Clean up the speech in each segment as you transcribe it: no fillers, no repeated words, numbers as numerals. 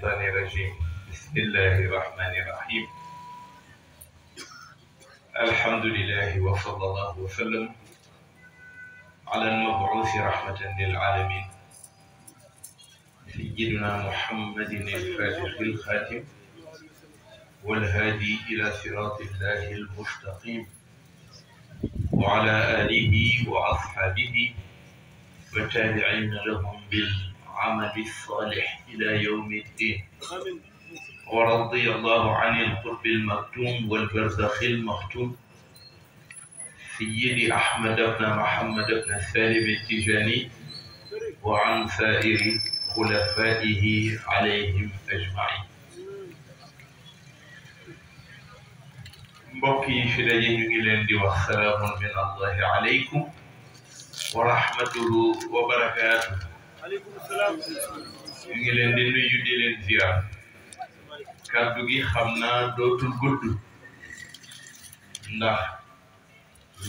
الشيطان الرجيم بسم الله الرحمن الرحيم الحمد لله وصلى الله وسلم على المبعوث رحمة للعالمين سيدنا محمد الفاتح الخاتم والهادي إلى صراط الله المستقيم وعلى آله وأصحابه والتابعين لهم بالعمل الصالح إلى يوم الدين ورضي الله عن القرب المكتوم والبرزخ المختوم سيدي أحمد بن محمد بن سالم التجاني وعن سائر خلفائه عليهم أجمعين. mbokki fi daje ñu ngi leen di wax salaamun min allahi aleykum wa rahmatuhu wa barakaatuh. aleykum salaam. ñu ngi leen di nuyu di leen ziar. kàddu gi xam naa dootul gudd ndax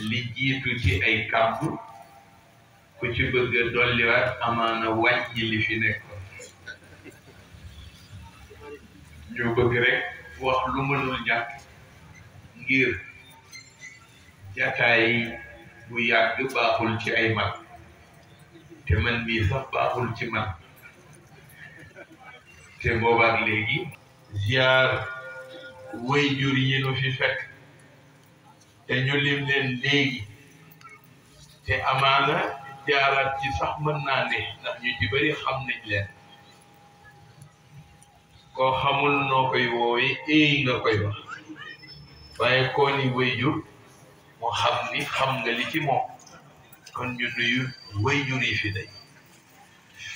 li jiitu ci ay kàddu ku ci bëgg a dolliwaat amaana wàññi li fi nekkoon. ñu bëgg rek wax lu mënul ñàkk ngir jataay bu yàgg baaxul ci ay mag te man mii sax baaxul ci man te boobaak léegi ziar waajur yi nu fi fekk te ñu lim leen léegi te amaana jaaraat ci sax mën naa ne ndax ñu ci bari xam nañ leen koo xamul noo koy woowe éey nga koy wax waaye koo ni waajur moo xam ni xam nga li ci moom kon ñu nuyu waajur yi fi day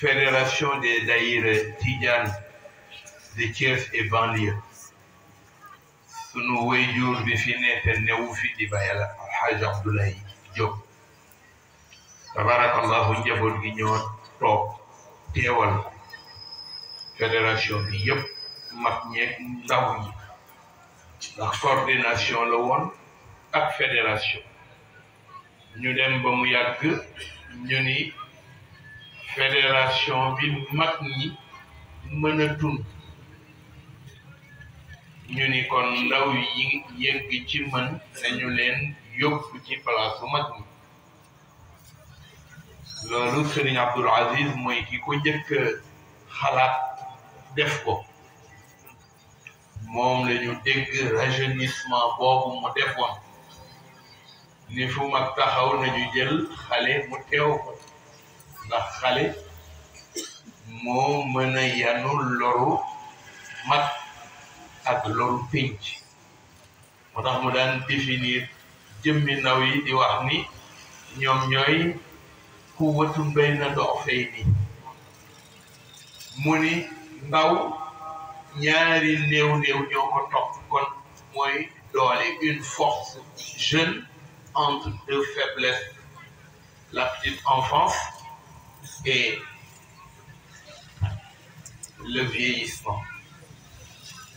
fédération des daïra Tidiane de Thiès et banlieue sunu waajur bi fi nekk newu fi di bàyyi la Alxaaj Abdoulaye Diop tabarakallahu njaboot gi ñoo toog teewal fédération bi yëpp mag ñeeg ndaw ñi ndax coordination la woon ak fédération ñu dem ba mu yàgg ñu ni fédération bi mag ñi mën a tun ñu ni kon ndaw yi yëgg ci mën nañu leen yóbbu ci place bu mag ñi loolu Serigne Abdoul Aziz mooy ki ko njëkk xalaat def ko moom la ñu dégg rajeunissement boobu mu defoon ni fu mag taxaw nañu jël xale mu teew ko ndax xale moo mën a yanu loru mag ak loru pénc moo tax mu daan définir jëmmi ndaw yi di wax ni ñoom ñooy quwwatun bayna da'fayni mu ni ndaw ñaari néew ñoo ko topp kon mooy doole une force jeune entre deux faiblesses la petite enfance et le vieillissement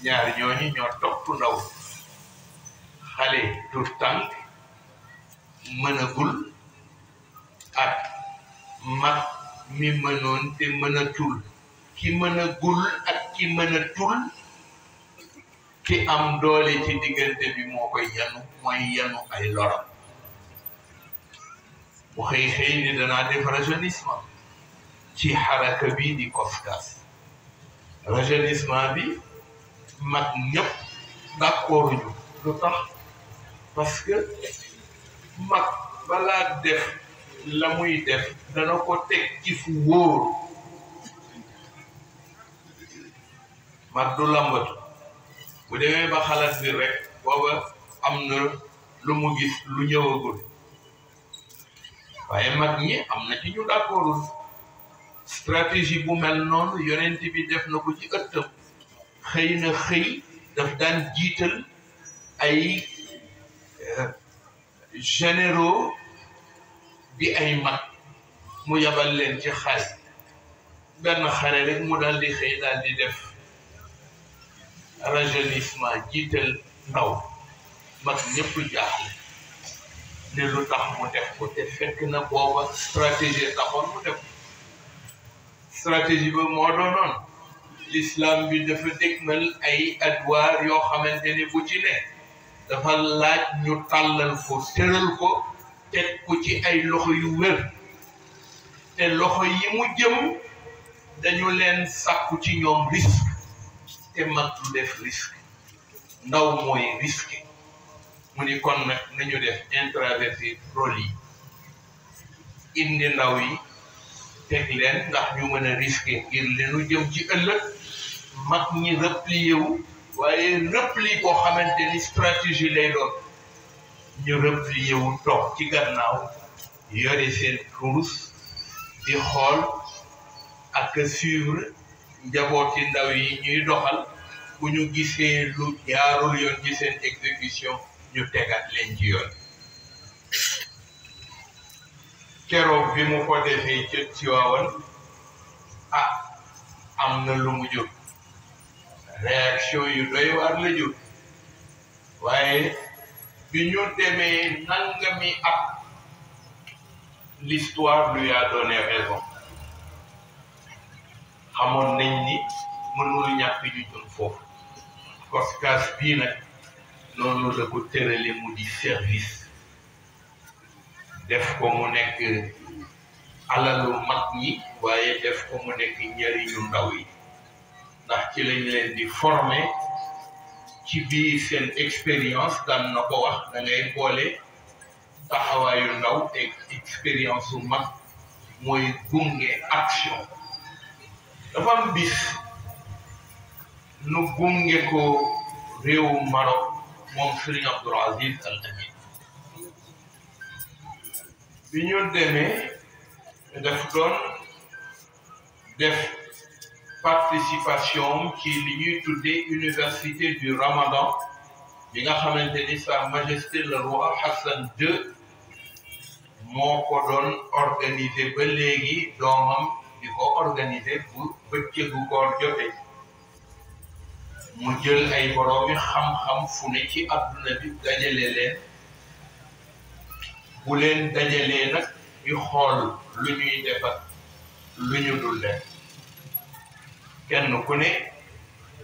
ñaari ñooñu ñoo topp ndaw xale du tànk mënagul ak mag mi mënoon te mënatul ki mënagul ak ki mënatul ki am doole ci diggante bi moo koy yanu mooy yanu ay loram mu xëy ni danaa def rajeunissement ci xaraka bi di COSCAS rajeunissement bi mag ñëpp d'accord ñu lu tax parce que mag balaa def la muy def dana ko teg ci fu wóor mag du lambatu bu demee ba xalaat bi rek booba am na lu mu gis lu ñëwagul waaye mag ñi am na ci ñu d'accordul stratégie bu mel noonu yonent bi def na ko ci ëttam xëy daf daan jiital ay généraux bi ay mag mu yabal leen ci xare benn xare rek mu daal di xëy daal di def rajeunissement jiital ndaw mag ñëpp jaaxle ne lu tax mu def ko te fekk na booba stratégie taxoon mu def stratégie ba moo doonoon l'islam bi dafa dégmal ay adwaar yoo xamante ni bu ci ne dafa laaj ñu tàllal ko tëral ko teg ko ci ay loxo yu wér te loxo yi mu jëm dañu leen sàkku ci ñoom risque te mag du def risque ndaw mooy risque mu ni kon nag nañu def intravertir rôle yi indi ndaw yi teg leen ndax ñu mën a risqué ngir li nu jëm ci ëllëg mag ñi replié wu waaye repli boo xamante ni stratégie lay doon ñu replié wu toog ci gannaaw yore seen kurus di xool ak suivre njabooti ndaw yi ñuy doxal bu ñu gisee lu jaarul yoon ci seen exécution ñu tegaat leen ci yoon keroog bi mu ko defee ci Tiwaawan am na lu mu jur réaction yu doy waar la jur waaye bi ñu demee nangami at l'histoire lui a donné raison xamoon nañ ni mënul ñàkk ju jëm foofu Coskas bii nag noonu la ko tërale mu di service def ko mu nekk alalu mag ñi waaye def ko mu nekk njariñu ndaw yi ndax ci lañ leen di former ci biir seen expérience daan na ko wax da ngay boole taxawaayu ndaw ak expérience su mag mooy gunge action dafa am bis nu gunge ko réewu Maroc moom Serigne Abdoul Aziz Al Amin bi ñu demee daf doon def participation ci li ñuy tuddee université du Ramadan bi nga xamante ni Sa Majesté le roi Hassan II moo ko doon organiser ba léegi doomam di ko organiser bu bëccëgu koor jotee mu jël ay boroomi xam-xam fu ne ci adduna bi dajale leen bu leen dajalee nag di xool lu ñuy defar lu ñu dul def kenn ku ne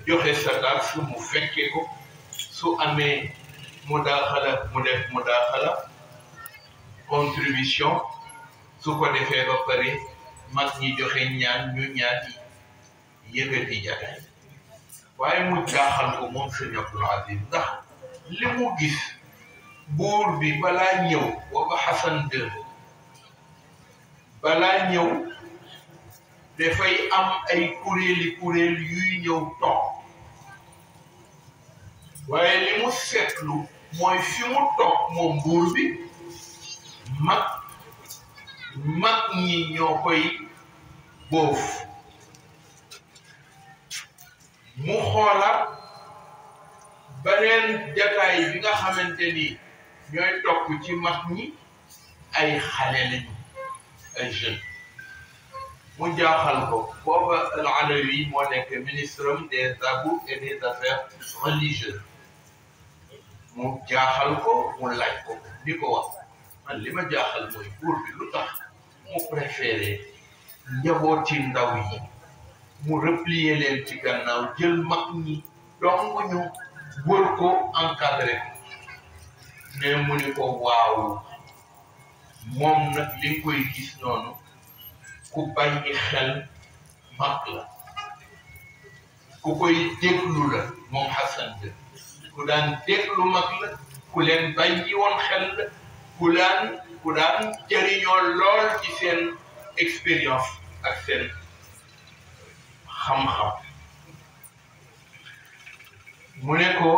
joxe sa dars mu fekke ko su amee mudaaxala mu def mudaaxala contribution su ko defee ba pare mag ñi joxe ñaan ñu ñaan yëkkati jataay waaye mu jaaxal ko moom Sëñ Abdoul Aziz ndax li mu gis buur bi balaa ñëw booba Hassan II balaa ñëw dafay am ay kuréel yuy ñëw toog waaye li mu seetlu mooy fi mu toog moom buur bi mag ñi ñoo koy boof mu xoolaat beneen jataay bi nga xamante ni ñooy topp ci mag ñi ay xale lañu ay jeunes mu jaaxal ko booba Al Alawi moo nekk ministre des Abous et des Affaires religieuses mu jaaxal ko mu laaj ko di ko wax man li ma jaaxal mooy buur bi lu tax mu préféré njabooti ndaw yi mu replier leen ci gannaaw jël mag ñi dong ñu wër ko encadré mais mu ni ko waaw moom nag li nga koy gis noonu ku bàyyi xel mag la ku koy déglu la moom Hassan II ku daan déglu mag la ku leen bàyyi woon xel la ku daan jëriñoo lool ci seen expérience ak seen xam-xam mu ne ko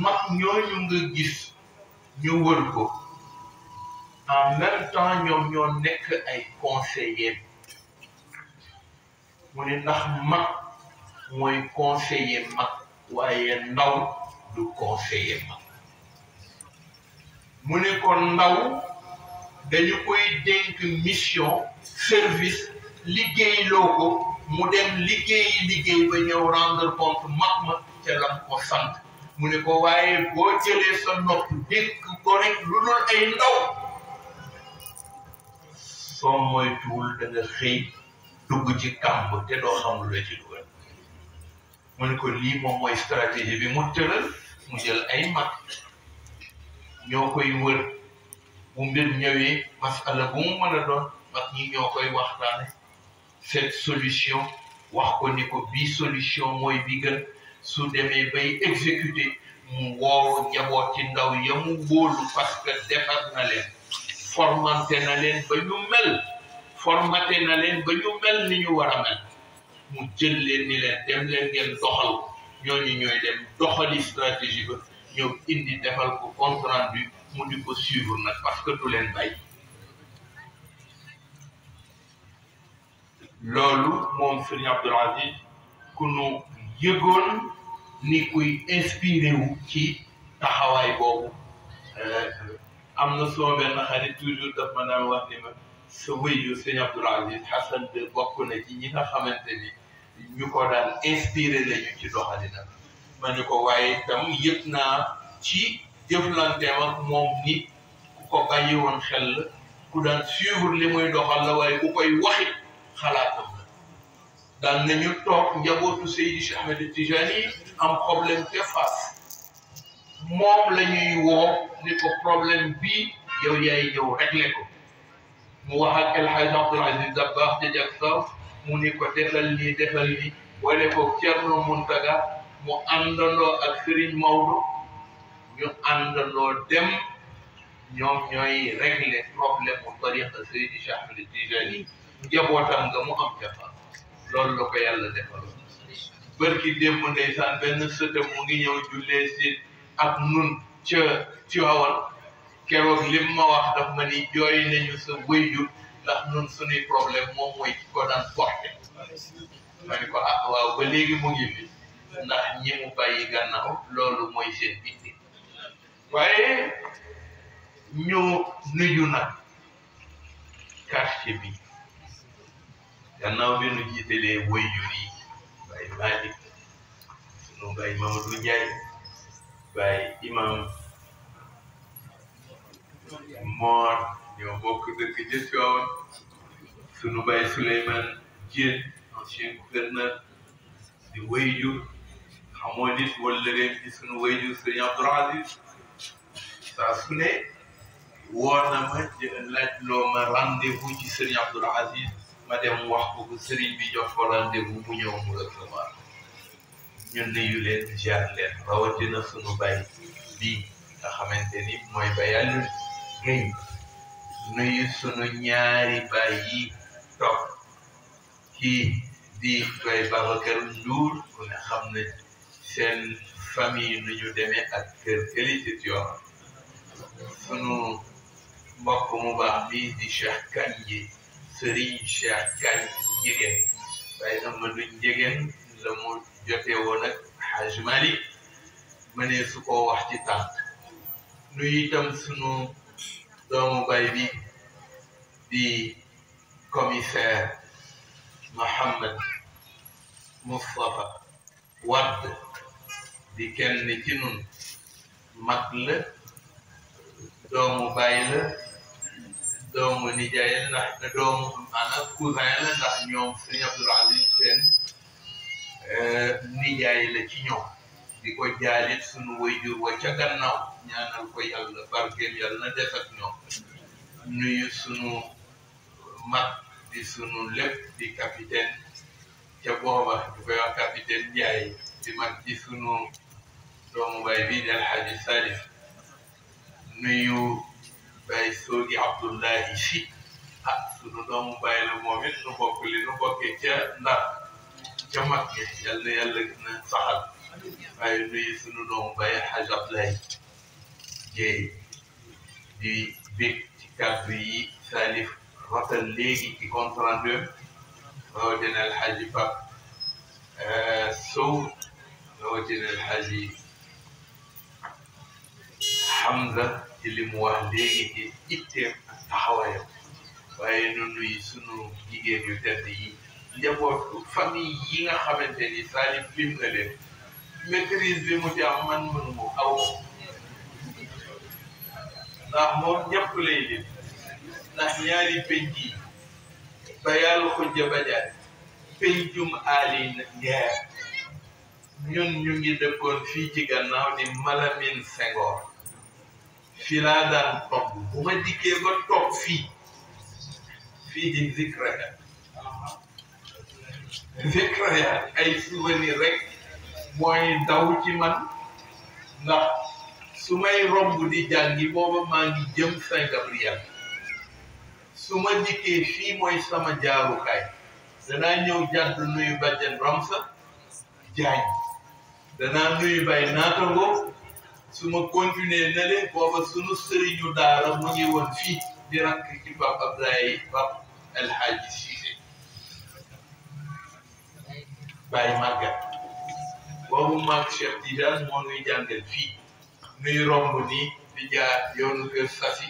mag ñooñu nga gis ñu wër ko en même temps ñoom ñoo nekk ay conseillers mu ne ndax mag mooy conseiller mag waaye ndaw du conseiller mag mu ne ko ndaw dañu koy dénk mission service liggéeyloo ko mu dem liggéey ba ñëw rendre compte mag ma ca lam ko sant mu ne ko waaye boo jëlee sa nopp dégg ko rek lu dul ay ndaw soo moytuwul da nga xëy dugg ci kàmb te doo xam lu la ci dugal mu ne ko lii moom mooy stratégie bi mu tëral mu jël ay mag ñoo koy wër bu mbir ñëwee masala bu mu mën a doon mag ñi ñoo koy waxtaane cette solution wax ko ni ko bii solution mooy bi gën su demee bay exécuter mu woo njaboot ci ndaw ya mu wóolu parce que defar na leen formanté na leen ba ñu mel formaté na leen ba ñu mel ni ñu war a mel mu jël leen ni leen dem leen ngeen doxal ñooñu ñooy dem doxali stratégie ba ñëw indi defal ko compte rendu mu di ko suivre nag parce que du leen bàyyi loolu moom Serigne Abdoul Aziz ku nu yëgoon ni kuy inspiré wu ci taxawaay boobu am na soo benn xarit toujours daf ma daan wax ni ma sa wëyu Serigne Abdoul Aziz Hassan de bokk na ci ñi nga xamante ni ñu ko daan inspiré lañu ci doxalina ma ni ko waaye itam yëg naa ci jëflanteem ak moom nit ku ko bàyyi woon xel la ku daan suivre li muy doxal la waaye ku koy waxit xalaatam la daan nañu toog njabootu Seydi Cheikh Ahmed Tijani am problème te face moom la ñuy woo ni ko problème bii yow yaay ñëw réglé ko mu wax ak El Hadj Abdoul Aziz Dabakh jajak saw mu ni ko defal nii wala ko Thierno Mountaga mu àndandoo ak Serigne Maodo ñu àndandoo dem ñoom ñooy régler problème mu tariqa Seydi Cheikh Ahmed Tijani njabootam nga mu am jafa loolu la ko yàlla defaloon bërki démb ndeysaan benn sëtam mu ngi ñëw jullee si ak nun ca Tiwaawan keroog lim ma wax daf ma ni jooy nañu sa wëyjur ndax nun suñuy problème moom mooy ci ko daan porté ma ni ko ah waaw ba léegi mu ngi fi ndax ñi mu bàyyi gànnaaw loolu mooy seen itti waaye ñu nuyu nag quartier bi gannaaw bi nu jiitalee wëyjur yi Baye Malick sunu Baye Mamadou Ndiaye Baye Imam Mor ñoo bokk dëkk jë Tiwaawan sunu Baye Souleymane Diène ancien gouverneur di wëyjur xamoo nit wala leen ci sunu wëyjur Serigne Abdoul Aziz saa su ne woo na ma laaj loo ma rendez-vous ci Serigne Abdoul Aziz ma dem wax ko Serigne bi jox ko rendez-vous mu ñëw mu recevoir ñun nuyu leen ziar leen rawatina sunu Baye bii nga xamante ni mooy Baye Aliou Guèye nuyu sunu ñaari Baye yi toog kii di Baye Babacar Ndour ku ne xam ne seen famille nu ñu demee ak kër qualité Tiwaawan sunu mbokk mu baax bi di Cheikh Kandji Serigne Cheikh Kandji Njegéen waaye Amadou Njegéen la mu jotee woon ak Haj Malick ma ne su ko wax ci tànk nuyu itam sunu doomu bay bi di commissaire Mohamed Moustapha Wade di kenn ci nun mag la doomu bay la doomu nijaay la ndax doomu maanaam cousin la ndax ñoom Serigne Abdoul Aziz seen nijaay la ci ñoom di ko jaalit sunu wayjur wa ca gannaaw ñaanal ko yàlla barkeel yàlla na def ak ñoom nuyu sunu mag di sunu lépp di capitaine ca booba di koy wax capitaine Ndiaye di mag ci sunu doomu bay bii di Alhaji Salif nuyu Baye Soogi Abdoulahi Si sunu doomu bay la moom it nu bokk li nu bokkee ca Ndar ca mag ñi yàlla yàlla gën a saxal waaye nuyu sunu doomu bay Haj Abdoulaye Dieye di bég ci kàddu yi Salif rotal léegi ci compte rendu rawatina Alhaji Pape Sow rawatina Alhaji Hamza ci li mu wax léegi ci itteem ak taxawaayam waaye nu nuyu sunu jigéen yu tedd yi njabootu famille yi nga xamante ni Salif lim na leen maîtrise bi mu ci am man mënu mu aw ndax moom ñëpp lay lim ndax ñaari penc yi ba yàlla xujja bajaat pencum aali ngeer ñun ñu ngi dëkkoon fii ci gannaaw di Malamine Senghor fii laa daan toog bu ma dikkee ba toog fii di Zikriyaat ay souvenir rek mooy daw ci man ndax su may romb di jàngi booba maa ngi jëm Saint-Gabriel su ma dikkee fii mooy sama jaarukaay danaa ñëw jàdd nuyu bàjjen Ramsa Jaañ danaa nuyu bay naatango su ma continuer na leen booba sunu sëriñu daara mu ngi woon fii di rakk ci Pape Abdoulaye Pape El Hadji Cissé Baye Maguette boobu maag Cheikh Tidiane moo nuy jàngal fii nuy romb nii di jaar yoonu kër Sassi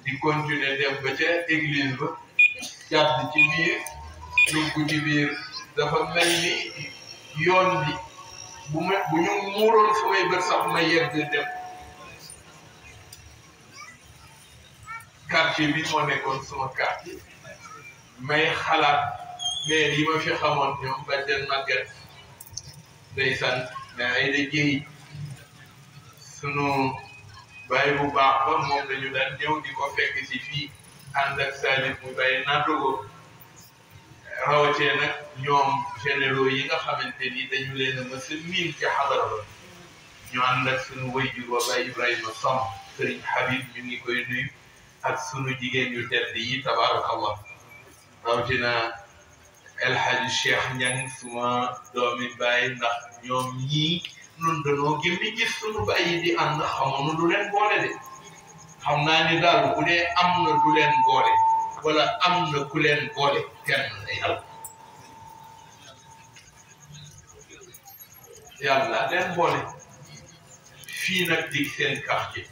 di continuer dem ba ca église ba jàdd ci biir dugg ci biir dafa mel ni yoon bi bu ñu muuroon samay bët sax ma yegg dem quartier bi moo nekkoon sama quartier may xalaat mais yi ma fi xamoon ñoom bàjjen Maguette ndeysaan mais ay da jéy sunu bàyyi bu baax ba moom dañu daan ñëw di ko fekk si fii ànd ak Salif mu bàyyi naatogo rawatee nag ñoom généraux yi nga xamante ni dañu leen a mës a miin ci xadara ba ñu ànd ak sunu wayjur wa Baye Ibrahima Samb Sëriñ Habib ñu ngi koy nuyu ak sunu jigéen yu tedd yi tabarakallah rawatina El Hadji Cheikh Niang suma doomi baay ndax ñoom ñii nun danoo gëmmi gis sunu baay di ànd xamoonu lu leen boole de xam naa ni daal bu dee am na du leen boole wala am na ku leen boole kenn la yàlla leen boole fii nag di seen quartier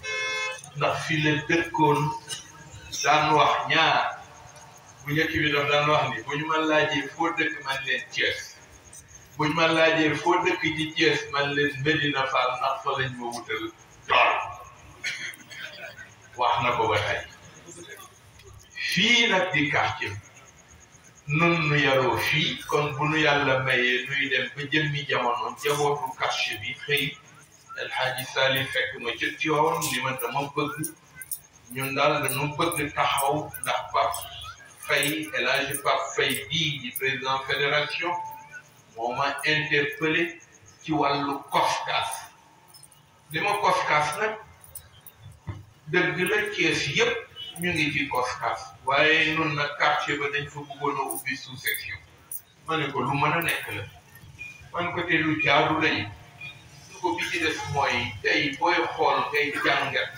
ndax fii la dëkkoon daan wax ñaar bu njëkk bi doon daan wax ni bu ñu ma laajee foo dëkk man leen Thiès bu ñu ma laajee foo dëkk ci Thiès man leen Medina Fall ndax fa lañ ma wutal tool wax na ko ba tey fii nag di quartier nun nu yaroo fii kon bu nu yàlla mayee nuy dem ba jëmmi jamono jabootu quartier bi xëy El Hadji Salif fekk ma ca Tiwaawan li ma dama bëgg ñun daal dañu bëgg taxaw ndax Pape Faye El Hadji Pape Faye bii di président fédération moo ma interpellé ci wàllu COSCAS li ma COSCAS nag dëgg la Thiès yëpp ñu ngi ci COSCAS waaye nun nag quartier ba dañ fa bëggoon a ubbi sous section ma ne ko lu mën a nekk la man ko te lu jaadu lañu lu ko bi ci des mooy tey booy xool ngay jàngat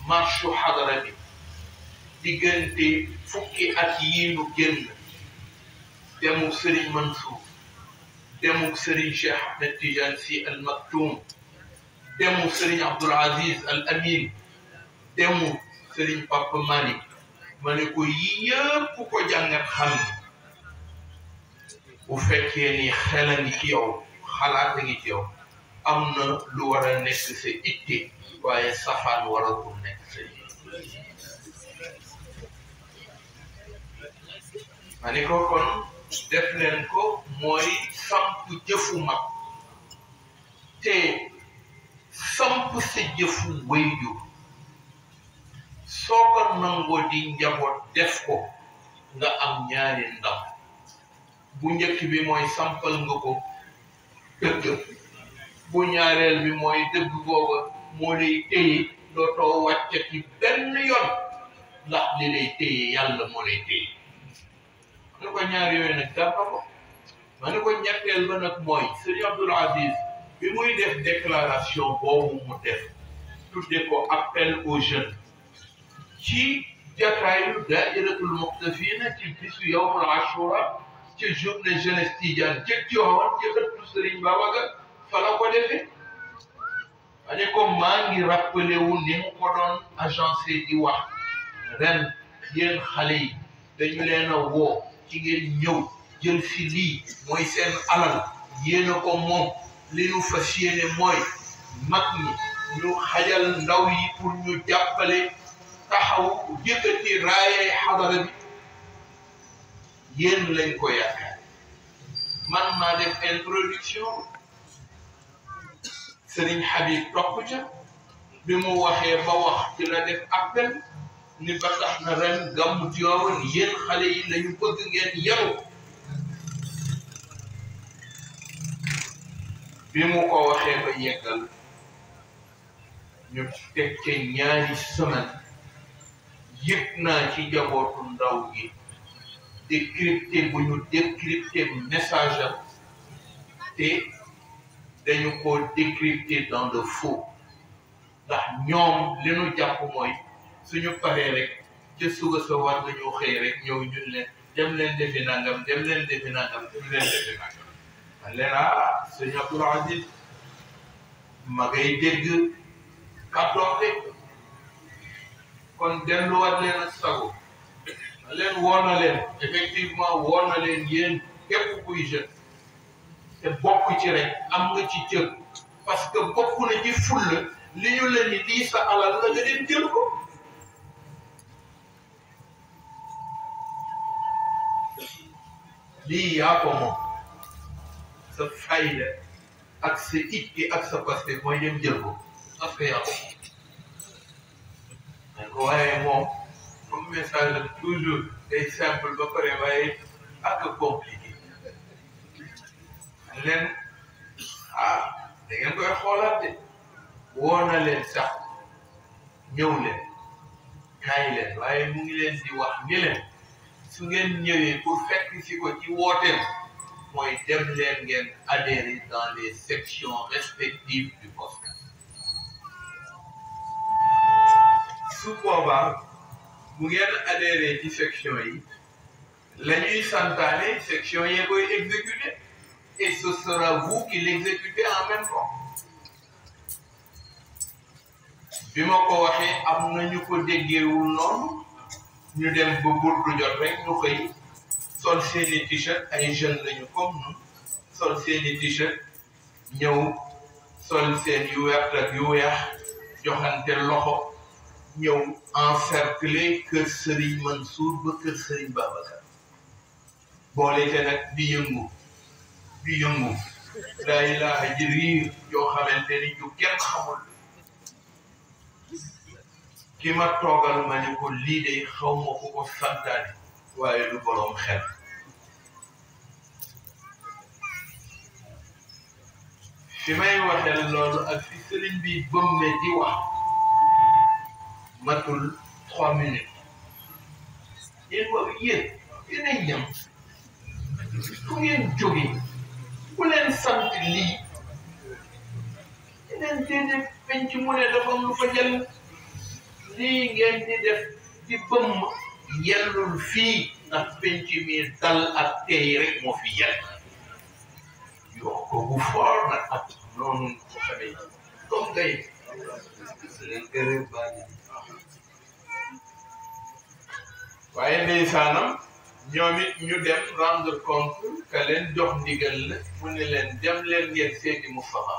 marche xadara bi diggante fukki at yii nu génn demuk Serigne Mansour demuk Serigne Cheikh Ahmed Tidiane Sy Al Maktoum demuk Serigne Abdoul Aziz Al Amin demuk Serigne Papa Malick ma ne ko yii yëpp ko jàngat xam ni bu fekkee ni xel a ngi ci yow xalaat a ngi ci yow am na lu war a nekk sa itte waaye safaan waragul nekk sa itte ma ne ko kon def leen ko mooy samp jëfu mag te samp sa jëfu wayjur soo ko nangoo di njaboot def ko nga am ñaari ndam bu njëkk bi mooy sampal nga ko dëgg bu ñaareel bi mooy dëgg booba moo lay téye dootoo wàcce ci benn yoon ndax li lay téye yàlla moo lay téye ma ne ko ñaar yooyu nag dara ko ma ne ko ñetteel ba nag mooy Serigne Abdoul Aziz bi muy def déclaration boobu mu def tudde ko appel aux jeunes ci jataayu daa'iratul muqtafina ci bisu yawmul ashura ci journée jeunesse Tidiane ci Tiwaawan ci ëttu Serigne Babacar fa la ko defee ma ne ko maa ngi rappelé wu ni mu ko doon agencé di wax ren yéen xale yi dañu leen a woo ci ngeen ñëw jël fi lii mooy seen alal yéen a ko moom li nu fas yéene mooy mag ñi ñu xajal ndaw yi pour ñu jàppale taxaw yëkkati raayay xadara bi yéen lañ ko yaakaar man maa def introduction Serigne Habib topp ca bi mu waxee ba wax ci la def appel ni ba tax na ren gàmmu Tiwaawan yéen xale yi lañu bëgg ngeen yaru bi mu ko waxee ba yeggal ñu teg ca ñaari semaine yëg naa ci jabootu ndaw gi décrypté bu ñu décrypté message am te dañu ko décrypté dans le faux ndax ñoom li ñu jàpp mooy suñu paree rek ca suba sa war nañu xëy rek ñëw ñun leen dem leen defi nangam dem leen defi nangam dem leen defi nangam man leen sëñ Abdoul Aziz ma ngay dégg kàddoom de kon delluwaat leen ak sago ma leen woon na leen effectivement woon na leen yéen képp kuy jeune te bokk ci rek am nga ci cër parce que bokk na ci fulla li ñu leen ni lii sa alal la nga dem jël ko lii yaa ko moom sa fayda ak sa itti ak sa paste mooy dem jël ko parce que yaa ko moom waaye moom comme message la toujours day simple ba pare waaye ak compliqué leen da ngeen koy xoolaat de woo na leen sax ñëw leen kaay leen waaye mu ngi leen di wax ni leen su ngeen ñëwee pour fekk si ko ci wooteem mooy dem leen ngeen adhérer dans les sections respectives du poste su boobaa bu ngeen adhérer ci section yi la ñuy santaane section yee koy exécuter et ce sera vous qui l'exécutez en même temps bi ma ko waxee am na ñu ko déggeewul noonu ñu dem ba burdu jot rek ñu xëy sol seeni t-shirt ay jeunes lañu comme nous sol seeni t-shirt ñëw sol seen yu wert ak yu weex joxante loxo ñëw encercler kër Serigne Mansour ba kër Serigne Babacar boole te nag di yëngu laa ilaaha ji riir yoo xamante ni ñu kenn xamul ki ma toogal ma ne ko lii de xaw ma ko ko santaane waaye du boroom xel fi may waxee loolu ak fi sëriñ bi bëmme di wax matul 3 minutes yéen ay ñam fu ngeen jóge ku leen sant lii yeneen déedéet penc mu ne dafa am lu fa jël lii ngeen di def di bëmm yellul fii ndax penc mi dal ak tey rek moo fi yell yoo ko bu foor nag ak noonu ko xamee comme gay leen gërë bàyyi waaye ndeysaanam ñoom it ñu dem rendre compte que leen jox ndigal la mu ne leen dem leen ngeen seeti Moustapha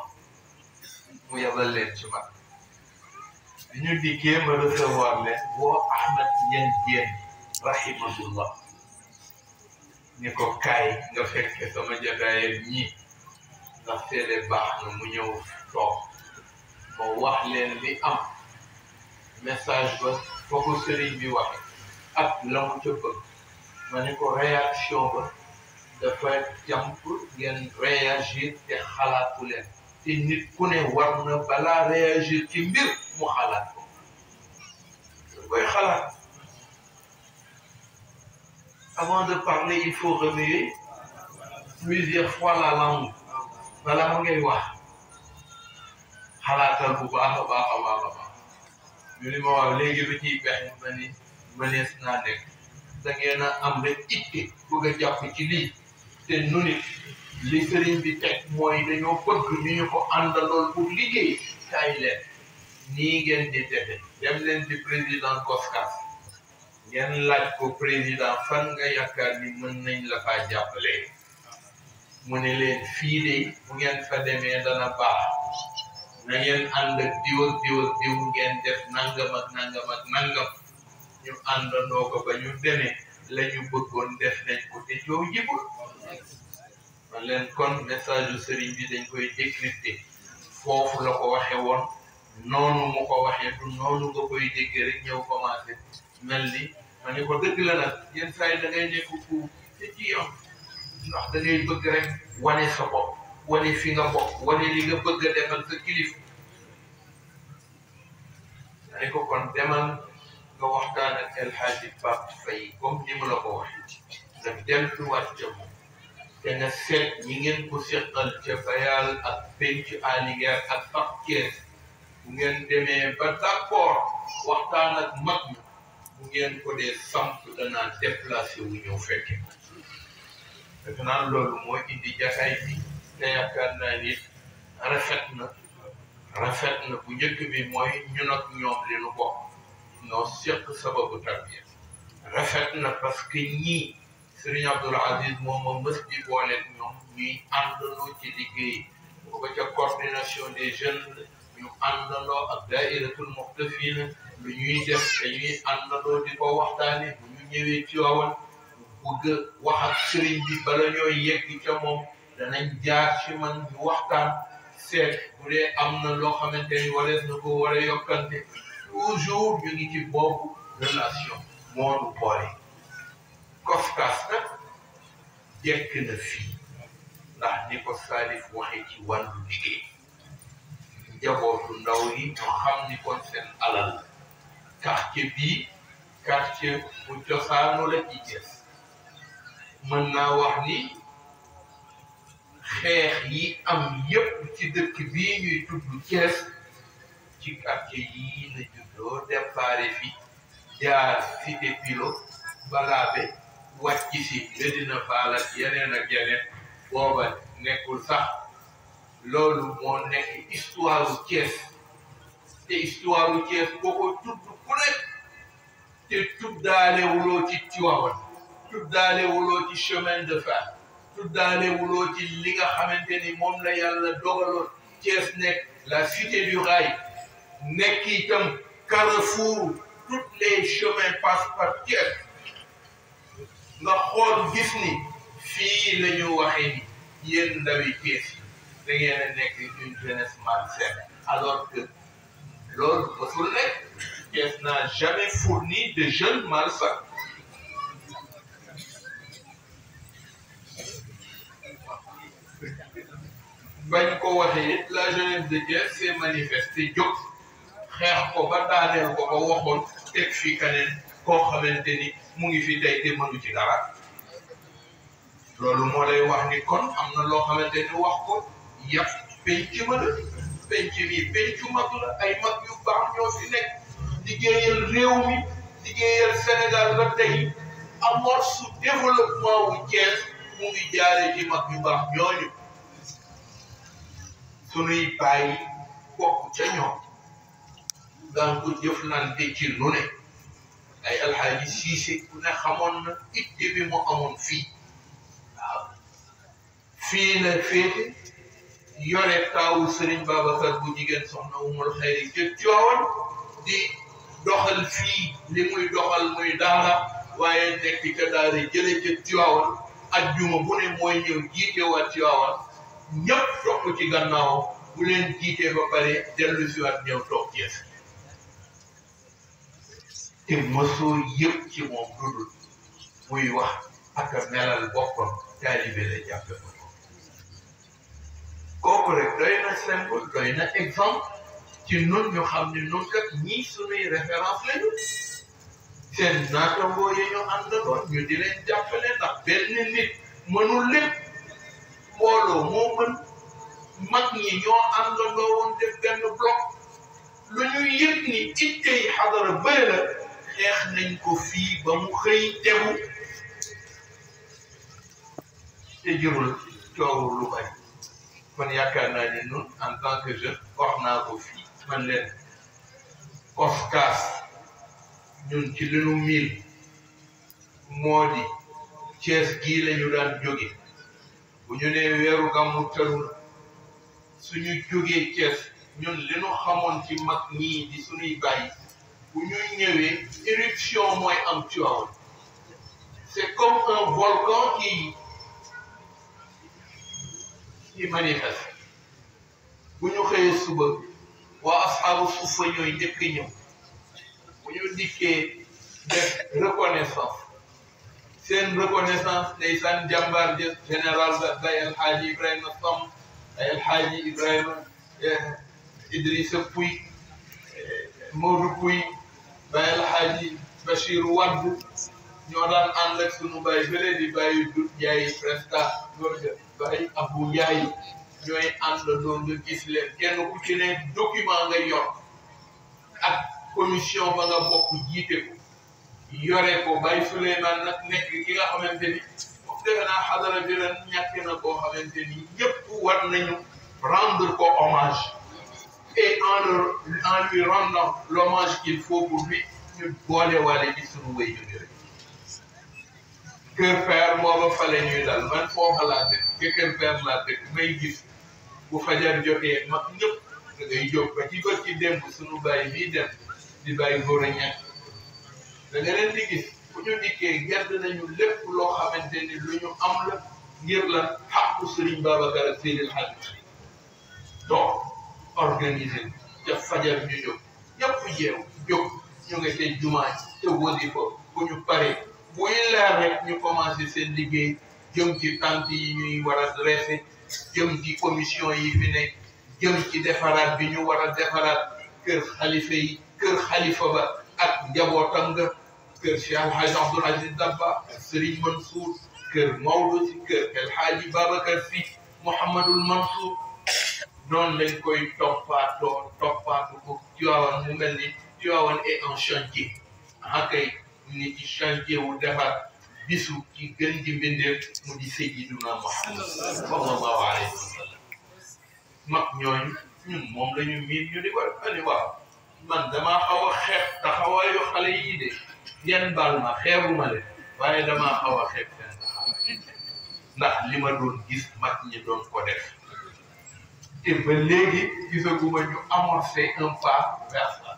mu yabal leen ci man bi ñu dikkee ma recevoir leen woo Ahmed ñen jéen rahimahullah ni ko kaay nga fekke sama jataayam ñi ndax seede baax na mu ñëw toog ma wax leen li am message ba foo ko sëriñ bi waxe ak la mu ca bëgg ma ne ko réaction ba dafa jàmp ngeen réagir te xalaatu leen te nit ku ne war na balaa réagir ci mbir mu xalaat ko da koy xalaat avant de parler il faut remuer plusieurs fois la langue balaa ngay wax xalaatal bu baax a baax a baax a baax ñu ni ma waaw léegi lu ciy pexe ma ni mënees naa nekk da ngeen a am rek itte bëgg a jàpp ci lii te nu nit li sëriñ bi teg mooy dañoo bëgg ñu ko àndalool pour liggéey kaay leen nii ngeen di defe dem leen di président Koskas ngeen laaj ko président fan nga yaakaar ni mën nañ la faa jàppale mu ne leen fii de bu ngeen fa demee dana baax na ngeen ànd ak diw ak diw ak diw ngeen def nangam ak nangam ak nangam ñu àndandoo ko ba ñu demee la ñu bëggoon def nañ ko te coow jibul man leen kon message yu sëriñ bi dañ koy décrypter foofu la ko waxee woon noonu mu ko waxee du noonu nga koy déggee rek ñëw commencé mel ni ma ne ko dëgg la nag yenn saa yi da ngay nekk ku ci yoon ndax da ngay bëgg rek wane sa bopp wane fi nga bokk wane li nga bëgg a defal sa kilifa ma ne ko kon demal nga waxtaan ak El Hadji Pape Faye comme ni mu la ko waxee nga delluwaat ca moom te nga seet ñi ngeen ko seqal ca Bayal ak penc Alinguer ak Pape Thiès bu ngeen demee ba d'accord waxtaan ak mag ñi bu ngeen ko dee samp danaa déplacé wu ñëw fekke defe naa loolu moo indi jataay bi te yaakaar naa ni rafet na bu njëkk bi mooy ñun ak ñoom li nu bokk ñoo seq sababu tarbiya rafet na parce que ñii Serigne Abdoul Aziz moom ma mës di booleeg ñoom ñuy àndandoo ci liggéey booba ca coordination des jeunes ñu àndandoo ak dairatul muxtafina lu ñuy def dañuy àndandoo di ko waxtaane bu ñu ñëwee ci waawan bëgg wax ak sëriñ bi bala ñooy yegg ca moom danañ jaar ci man ñu waxtaan seet bu dee am na loo xamante ni walees na ko war a yokkante toujours ñu ngi ci boobu relation moo nu boole kofkaas nag jekk na fii ndax ni ko Salif waxee ci wàllu liggéey njabootu ndaw yi ñoo xam ni kon seen alal quartier bii quartier bu cosaanu la ci Thiès mën naa wax ni xeex yi am yépp ci dëkk bii ñuy tudd Thiès ci quartier yii la juddoo déparé fi jaar cité Pilo Balaabe wàcc si Medina Fall ak yeneen booba nekkul sax loolu moo nekk histoire u Thiès te histoire u Thiès boo ko tudd ku nekk te tuddaale wuloo ci Tivaouane tuddaale wuloo ci chemin de fer tuddaale wuloo ci li nga xamante ni moom la yàlla dogaloon Thiès nekk la cité du rail nekk itam carrefour tous les chemins passent par Thiès nga xool gis ni fii la ñu waxee ni yéen ndawi Thiès yi da ngeen a nekk une jeunesse malsaine alors que loolu mosul nekk Thiès n'a jamais fourni de jeunes malsains bañ ko waxee la jeunesse de Thiès s'est manifestée jóg xeex ko ba daaneel ko ba waxoon teg fii keneen koo xamante ni mu ngi fi tey te mënu ci dara loolu moo lay wax ni kon am na loo xamante ni wax ko yàpp penc ma la penc mi pencu mag la ay mag yu baax ñoo fi nekk liggéeyal réew mi liggéeyal Sénégal ba tey amorce développement wu Thiès mu ngi jaaree ci mag yu baax ñooñu sunuy bàyyi bokk ca ñoom daan ko jëflante ci lu ne ay alxaaji Siise ku ne xamoon na itte bi mu amoon fii waaw fii la féete yore taawu Serigne Babacar bu jigéen soxna Umul Xayri ca Tiwaawan di doxal fii li muy doxal muy daara waaye nekk ca daara jële ca Tiwaawan ajjuma bu ne mooy ñëw jiite waa Tiwaawan ñëpp topp ci gannaaw bu leen jiitee ba pare dellu si waat ñëw toog Thiès te mosoo yëpp ci moom dudul muy wax ak a melal boppam taalibe la jàppe ko kooku rek doy na symbole doy na exemple ci nun ñu xam ne nun kat ñii sunuy référence lañu seen naatangoo yi ñu àndaloon ñu di leen jàppale ndax benn nit mënul lépp mbooloo moo mën mag ñi ñoo àndandoo woon def benn bloc lu ñu yëg ni ittey xadara bëri la xeex nañ ko fii ba mu xëy tegu te jurul coow lu bari kon yaakaar naa ni nun en tant que jeune wax naa ko fii man leen kofkaas ñun ci li nu miin moo di Thiès gii lañu daan jóge bu ñu nee weeru gàmmu tëru na suñu jógee Thiès ñun li nu xamoon ci mag ñii di suñuy bàyyi bu ñu ñëwee éruption mooy am Tivaouane c'est comme un volcan qui manifeste bu ñu xëyee suba waa asxaabu suufa ñooy njëkk ñëw bu ñu dikkee def reconnaissance seen reconnaissance ndeysaan jàmbaar ja général ba Baye El Hadji Ibrahima Samb Baye El Hadji Ibrahima Idrissa Pouy Modou Pouy Baye El Hadji Bachir Wade ñoo daan ànd ak sunu baay bële di bàyyi Dut Ndiaye Presta loolu de Baye Abou Ndiaye ñooy ànd doon nga gis leen kenn ku ci ne document nga yor ak commission ba nga bokk jiite ko yore ko Baye Souleymane nag nekk ki nga xamante ni moom defe naa xadara bi ren ñàkk na koo xamante ni ñëpp war nañu rendre ko hommage et en lui rendant l'hommage qu'il faut pour lui ñu boole waale ci sunu wéy ñu rek Kër Père booba fale ñuy dal man foofa laa dëkk Kër Père laa dëkk may gis bu fajar jotee mag ñëpp da ngay jóg ba ci bët ci démb sunu baay bii dem di bàyyi góor a ñàkk da nga leen di gis bu ñu dikkee gedd nañu lépp loo xamante ni lu ñu am la ngir la xàqu Serigne Babacar ak Seydil Hadji donc organiser ca fajar ñu jóg ñëpp jeew jóg ñu nga ca jumaa te wasifa bu ñu paree buy leer rek ñu commencé seen liggéey jëm ci tànt yi ñuy war a dressé jëm ci commission yi fi nekk jëm ci defaraat bi ñu war a defaraat kër xalifa yi kër xalifa ba ak njabootam nga kër Cheikh El Hadj Abdoul Aziz Dabba ak Serigne Mansour kër Maodo si kër El Hadji Babacar Sy Mouhamadul Mansour noonu lañ koy toppaatoo ko Tivaouane mu mel ni Tivaouane est en chantier kay ni ci chantier wu defar bisu ci gën ji mbindeef mu di Seydina Muhammad sallallahu alayhi wa sallam mag ñooñu ñun moom la ñu miin ñu di war ani waaw man damaa xaw a xeeb taxawaayu xale yii de yan baal ma xeebuma leen waaye damaa xaw a xeeb seen taxawaay ndax li ma doon gis mag ñi doon ko def te ba léegi gisaguma ñu amorcé un pas vers ça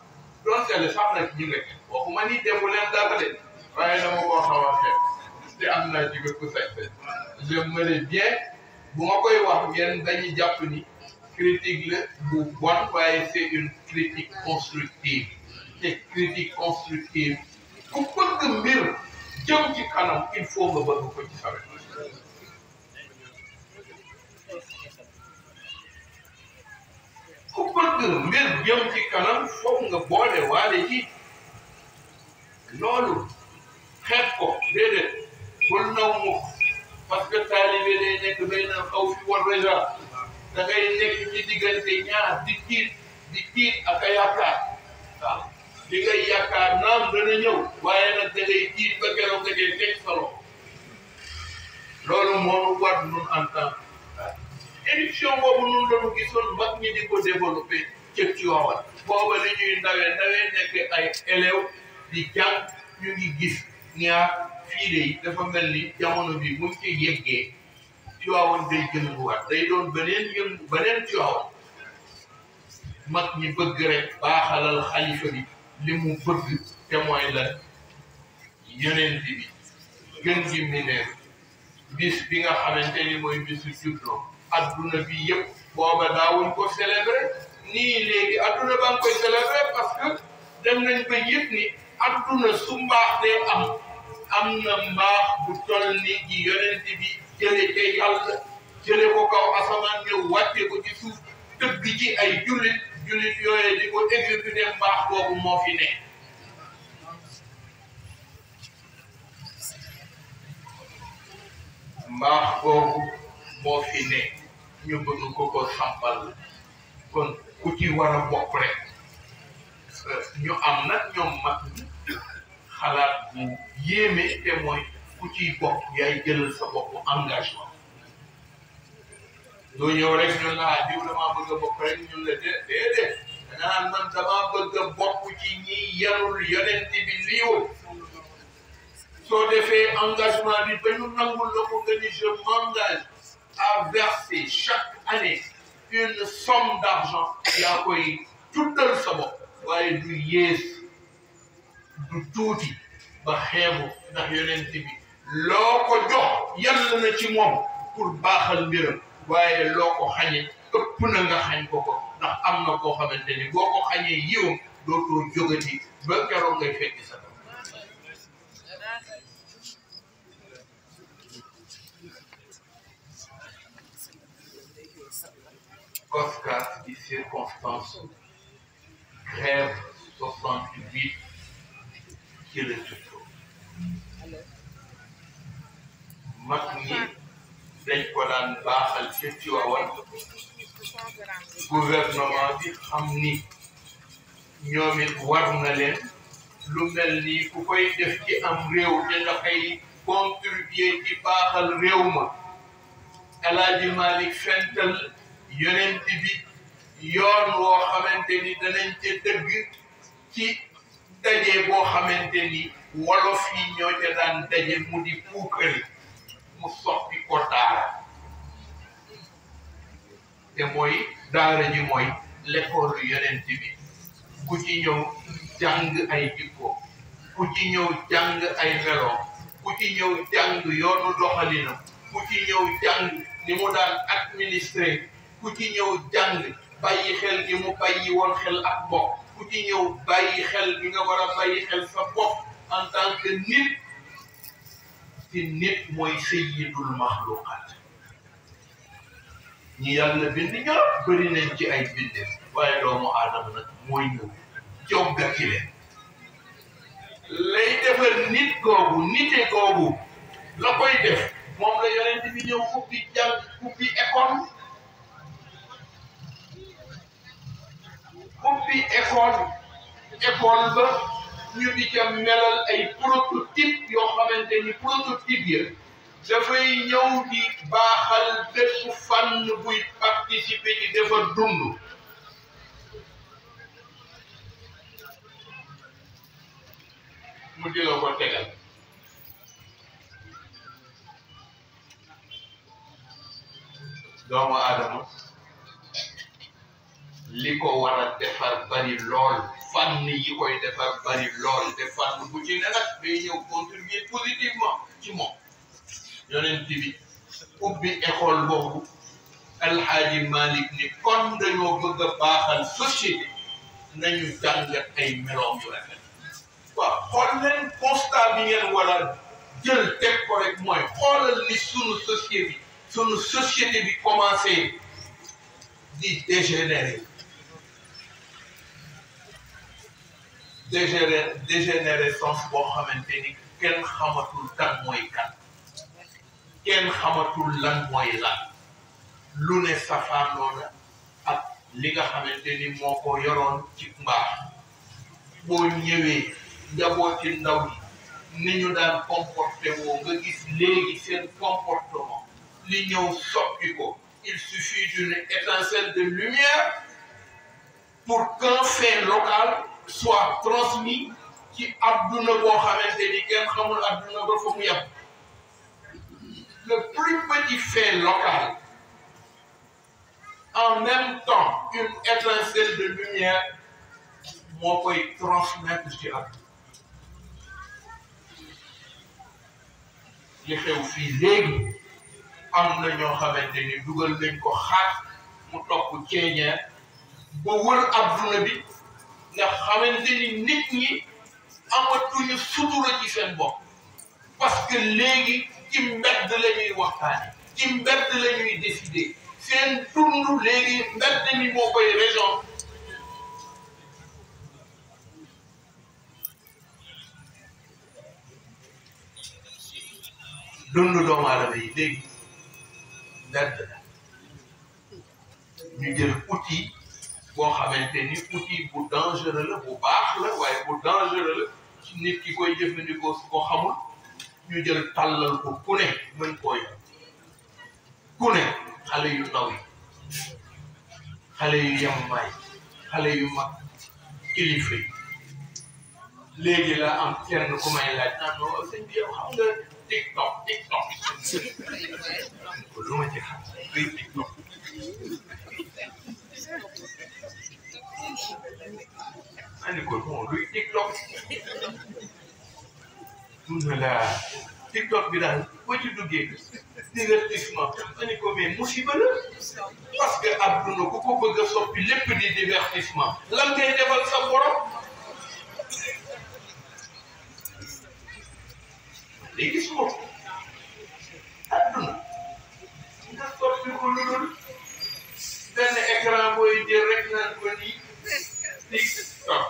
donc le sax nag ñu nga waxuma ni defu leen dara de waaye dama koo xaw a xeeb te am naa ci ku sañ j'aimerais bien bu ma koy wax ngeen dañuy jàpp ni critique la bu bon waaye c'est une critique constructive te critique constructive ku bëgg mbir jëm ci kanam il faut nga bëgg ko ci sawe ku bëgg mbir jëm ci kanam foog nga boole waale ji loolu xeet ko déedéet bul naw mukk parce que taalibe day nekk bay na xaw fi war raja da ngay nekk ci diggante ñaar di tiit ak a yaakaar waaw li ngay yaakaar naam dana ñëw waaye nag da ngay tiit ba keroog nga dee teg solo loolu moom war nun en tant émission boobu nun lañu gisoon mag ñi di ko développé cëg ci waawal booba li ñuy ndawee nekk ay élèves di jàng ñu ngi gis ñaar fii de dafa mel ni jamono bi buñ ci yeggee Tiwaawan day yënguwaat day doon beneen Tiwaawan mag ñi bëgg rek baaxalal xalifa bi li mu bëgg te mooy la yonent bi gën gi mineef bis bi nga xamante ni mooy bisu juddoo adduna bi yëpp booba daawuñ ko célébrer nii léegi adduna ba nga koy célébrer parce que dem nañ ba yëpp ni adduna su mbaax dee am na mbaax bu toll ni ji yonent bi jële ca yàlla jële ko kaw asamaan ñëw wàcce ko ci suuf tëgg ci ay jullit yooye di ko exécuté mbaax boobu moo fi ne mbaax boobu moo fi ne ñu bëgg ko sampal kon ku ci war a bokk rek ñu am nag ñoom mag xalaat bu yéeme te mooy ku ciy bokk yaay jëlal sa bopp engagement doo ñëw rek ñun la diw damaa bëgg a bokk rek ñun la déedéet da nga naan man damaa bëgg a bokk ci ñi yarul yonent bi liiwul soo defee engagement bi ba ñu nangul la ko nga ni je m'engage à verser chaque année une somme d'argent yaa koy tuddal sa bopp waaye du yées du tuuti ba xeebu ndax yonent bi loo ko jox yàlla na ci moom pour baaxal mbiram waaye loo ko xañe ëpp na nga xañ ko am na koo xamante ni boo ko xañee yiwam dootoo jógati ba keroog ngay fekki sa bopp. Koskas ci circonstance grève 68 ci la juddoo mag ñi dañ ko daan baaxal ci Tiwaawan gouvernement bi xam ni ñoom it war na leen lu mel ni ku koy def ci am réew te nga koy contribuer ci baaxal réew ma El Hadji Malick fental yonent bi yoon woo xamante ni danañ ca dëgg ci daje boo xamante ni wolof yi ñoo ca daan daje mu di puukari mu soppi ko daara te mooy daara ji mooy l'école yonent bi ku ci ñëw jàng ay jikko ku ci ñëw jàng ay melo ku ci ñëw jàng yoonu doxalinam ku ci ñëw jàng ni mu daan administré ku ci ñëw jàng bàyyi xel gi mu bàyyi woon xel ak bopp ku ci ñëw bàyyi xel gi nga war a bàyyi xel sa bopp en tant que nit ci nit mooy sayyidul maxluqat ñi yàlla bind ñëpp bëri nañ ci ay bindee waaye doomu aadama nag mooy ñëw joggati leen lay defar nit googu nite googu la koy def moom la yonent bi ñëw ubbi jàng ubbi école ba ñu di ca melal ay prototype yoo xamante ni prototype ya dafay ñëw di baaxal bépp fànn buy participer ci defar dund mu di la ko tegal doomu aadama li ko war a defar bari lool fànn yi koy defar bari lool te fànn bu ci ne nag day ñëw contribuer positivement ci moom yonent bi ubbi école boobu Alxaaji Malick ni kon dañoo bëgg a baaxal société nañu jàngat ay meloom yu rafet waaw xool leen constat bi ngeen war a jël teg ko rek mooy xoolal ni sunu société bi commencé di dégénérescence boo xamante ni kenn xamatul kan mooy kan kenn xamatul lan mooy lan lu ne safaanoo na ak li nga xamante ni moo ko yoroon ci mbaax boo ñëwee njabooti ndaw yi ni ñu daan comporté woo nga gis léegi seen comportement li ñëw soppi ko il suffit d'une étincelle de lumière pour qu'un fait local soit transmis ci adduna boo xamante ni kenn xamul adduna ba fa mu yem le plus petit fait local en même temps une étincelle de lumière moo koy transmettre ci adduna li xew fii léegi am na ñoo xamante ni dugal nañ ko xaat mu topp ceeñeer ba wër adduna bi nga xamante ni nit ñi amatuñu sutura ci seen bopp parce que léegi ci mbedd la ñuy waxtaane ci mbedd la ñuy décider seen dund léegi mbedd mi moo koy région dundu doomu aadama yi léegi mbedd la ñu jël outil boo xamante ni outil bu dangereux la bu baax la waaye bu dangereux la ci nit ki koy jëfandikoo su ko xamul ñu jël tàllal ko ku ne mën koo yor ku ne xale yu ndaw yi xale yu yemmaay xale yu mag kilifa yi léegi la am kenn ku may laaj naan non sëñ bi yow xam nga TikTok lu ma ci xam luy TikTok ani ko bon luy TikTok la TikTok bi daal boo ci duggee divertissement ani ko mais musiba la parce que adduna ku ko bëgg a soppi lépp di divertissement lan ngay defal sa borom léegi gis nga adduna nga soppi ko lu dul benn écran booy jël rek naan ko nii TikTok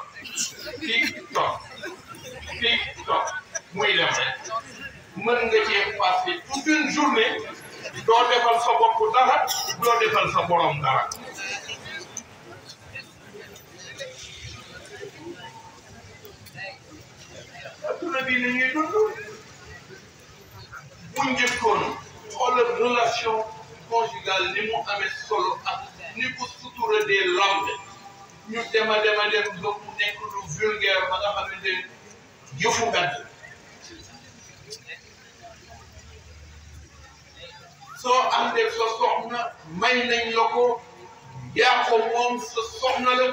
TikTok TikTok muy dem rek mën nga cee passé toute une journée doo defal sa bopp dara doo defal sa borom dara adduna bi la ñuy dund bu njëkkoon xoolal relation conjugale ni mu amee solo ak ni ko sutura des langues ñu dem ba mu nekk lu vulgaire ba nga xamante ni yëfu mbedd soo àndee sa soxna may nañ la ko yaa ko moom sa soxna la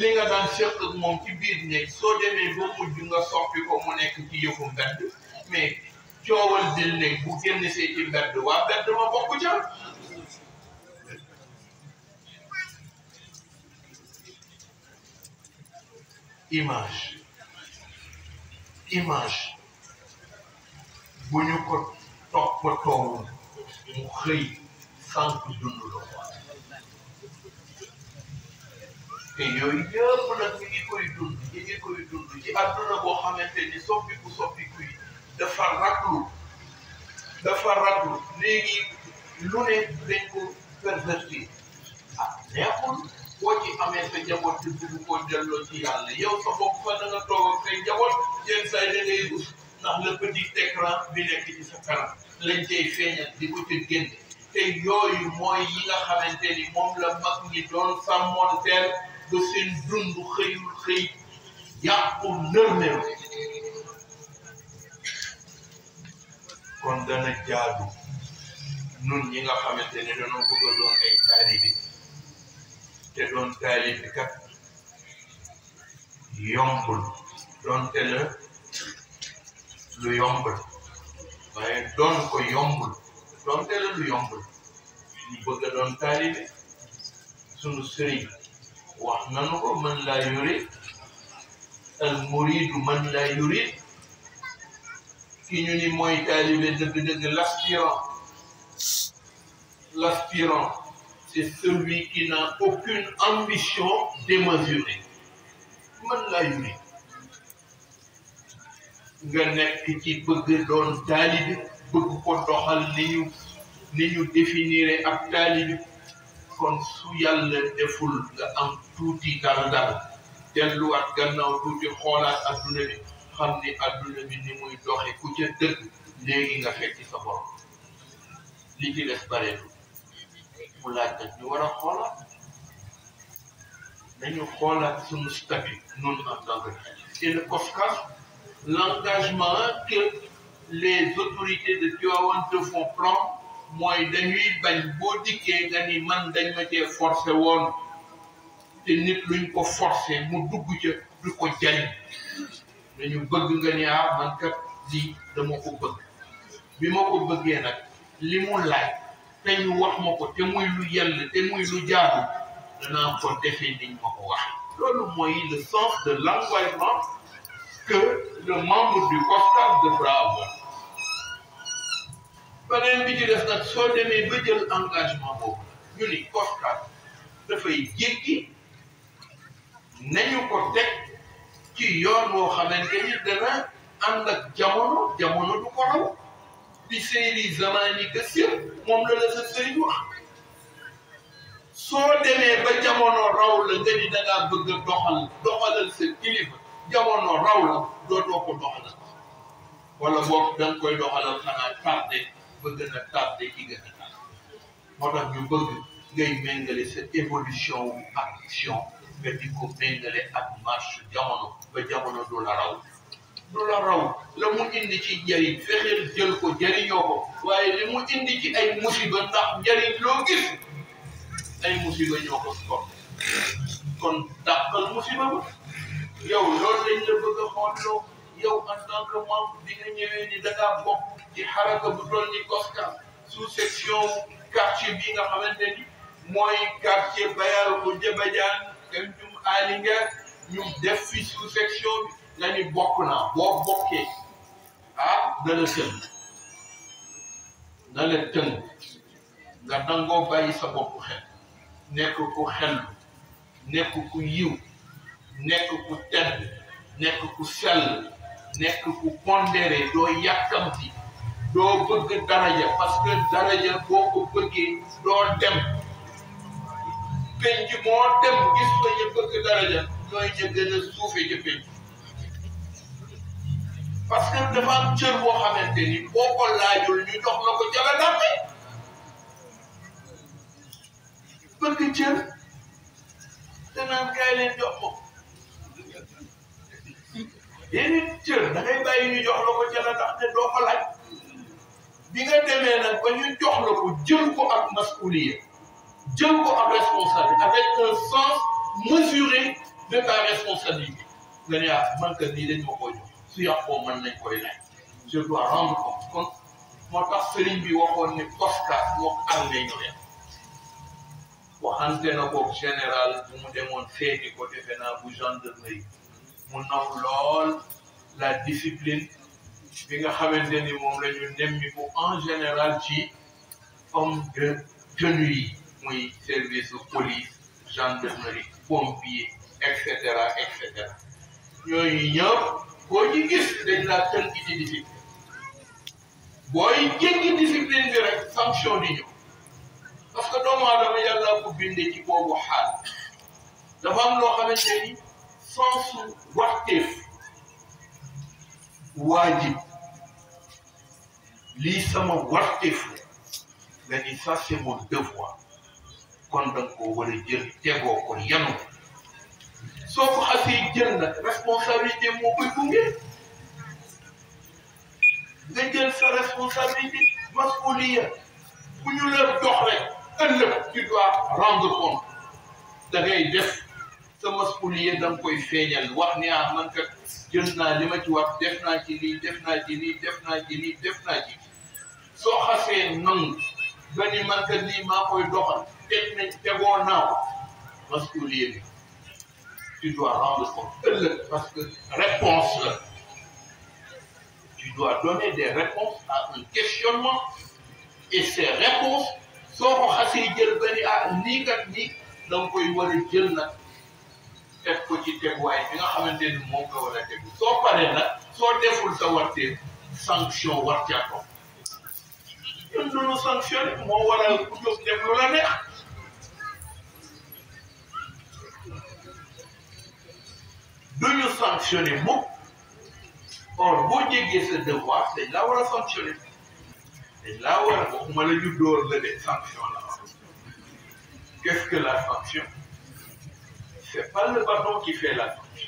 li nga daan seq ak moom ci biir néeg soo demee ba mujj nga soppi ko mu nekk ci yëfu mbedd mais coowal dil néeg bu génn see ci mbedd waa mbedd ma bokk ca image bu ñu ko toppatoo mu xëy sànq dund la te yooyu yëpp nag ñu ngi koy dund ci àdduna boo xamante ni soppiku yi dafa raglu léegi lu ne dañ ko pervertir neexul boo ci amee sa njaboot di dugg koo delloo ci yàlla yow sa bopp fa da nga toog ak say njaboot yenn saa yi da ngay rus ndax le petit écran bi nekk ci sa kanam lañ cay feeñal di ko ca génne te yooyu mooy yi nga xamante ni moom la mag ñi doon sàmmoonteel ba seen dund xëy yàqu nërmeelu kon dana jaadu nun ñi nga xamante ne dañoo bëgg a doon ay taalibe te doon taalibe kat yombul doonte la lu yombul waaye doon ko yombul doonte la lu yombul ñu bëgg a doon taalibe sunu sëriñ wax nanu ko man laa yurid al muridu man laa yurid ki ñu ni mooy taalibe dëgg-dëgg l'aspirant c'est celui qui n'a aucune ambition démesurée man laa yurid nga nekk ci bëgg doon taalibe bëgg ko doxal ni ñu définir ak taalibe kon su yàlla deful nga am tuuti dal delluwaat gannaaw tuuti xoolaat adduna bi xam ni adduna bi ni muy doxe ku ca dëgg léegi nga fekk sa borom li ci des bareetul mu laaj nag ñu war a xoolaat nañu xoolaat suñu statut nun en tant que et le COSCAS l'engagement que les autorités de Tivaouane te font prendre mooy dañuy bañ boo dikkee nga ni man dañ ma cee forcé woon te nit luñ ko forcé mu dugg ca du ko jariñ dañu bëgg nga ni man kat lii dama ko bëgg bi ma ko bëggee nag li mu laaj te ñu wax ma ko te muy lu yell te muy lu jaadu danaa ko defee niñ ma ko wax loolu mooy le sens de l'engagement que le membre du COSCAS devra avoir beneen bi ci def nag soo demee ba jël engagement boobu ñu ni COSCAS dafay jéggi nañu ko teg ci yoon woo xamante ni dana ànd ak jamono du ko raw bi seyri zamani ka sir moom la sa sëriñ wax soo demee ba jamono raw la nga ni da ngaa bëgg a doxalal sa kilifa jamono raw la dootoo ko doxalal wala boog da nga koy doxalal xanaa tardé ba gën a tardé ki gën a tardé moo tax ñu bëgg ngay méngale sa évolution wu action nga di ko méngale ak marche jamono ba jamono du la raw la mu indi ci njëriñ fexeel jël ko jëriñoo ko waaye li mu indi ci ay musiba ndax njëriñ loo gis ay musiba ñoo ko sopp kon dàqal musiba ba yow loolu lañ la bëgg a xooloo yow en tant que membre bi nga ñëwee ni da ngaa bokk ci xaraka bu toll ni COSCAS sous section quartier bi nga xamante ni mooy quartier Bayal ko Jabajaan Kanjum Alinguer ñu def fi sous section bi nga ni bokk naa boo bokkee na la tënk nga dangoo bàyyi sa bopp xel nekk ku xel nekk ku yiw nekk ku tedd nekk ku sell nekk ku pondéré doo yàkkamti doo bëgg daraja parce que daraja boo ko bëggee doo dem penc moo dem gis ba ñu bëgg daraja ñooy ñu gën a suufe ci penc parce que dafa am cër boo xamante ni boo ko laajul ñu jox la ko ca la dàppe bëgg cër te naan kaay leen jox ko yeneen cër da ngay bàyyi ñu jox la ko ca la ndax te doo ko laaj bi nga demee nag ba ñu jox la ko jël ko ak masuliya jël ko ak responsabilité avec un sens mesuré de ta responsabilité nga ne man que nii dañ ma koy jox su yàqoo mën nañ koy laaj je dois rendre compte kon moo tax sëriñ bi waxoon ne COSCAS moo àndee ñu leen waxante na ko général bu mu demoon seeti ko defe naa bu gendarmerie mu naw lool la discipline bi nga xamante ni moom la ñu nemmiku en général ci homme de tenue yi muy service de police gendarmerie pompier et cetera ñooyu ñëpp boo ci gis dañ laa tënk ci discipline booy jéggi discipline bi rek sanction di ñëw parce que doomu aadama yàlla ko bindee ci boobu xaal dafa am loo xamante ni sensu warteef waajib lii sama warteef la ni ça c'est mon devoir kon da nga ko war a jël tegoo ko yanu soo ko xasee jël nag responsabilité moo koy gunge nga jël sa responsabilité masuliya bu ñu la dox rek ëllëg tu dois rendre compte da ngay def sa masuliya da nga koy feeñal wax ni man kat jël naa li ma ci wax def naa ci lii def naa ci lii def naa ci lii def naa ci soo xasee nangu ba ni man kat lii maa koy doxal teg nañ tegoo naa ko masuliya bi tu dois rendre compte ëllëg parce que réponse la tu dois donner des réponses à un questionnement et ces réponses soo ko xasee jël ba ni nii kat nii da nga koy war a jël nag teg ko ci teguwaay bi nga xamante ni moom nga war a teg soo paree nag soo deful sa wartee sanction war ca toog ñun duñu sanctionné moo war a ku jóg def lu la neex duñu sanctionné mukk or boo jéggee sa devoir dañ laa war a sanctionné dañ laa war a waxuma la ñu dóor la de sanction la qu'est-ce que la sanction c'est pas le bâton qui fait la sanction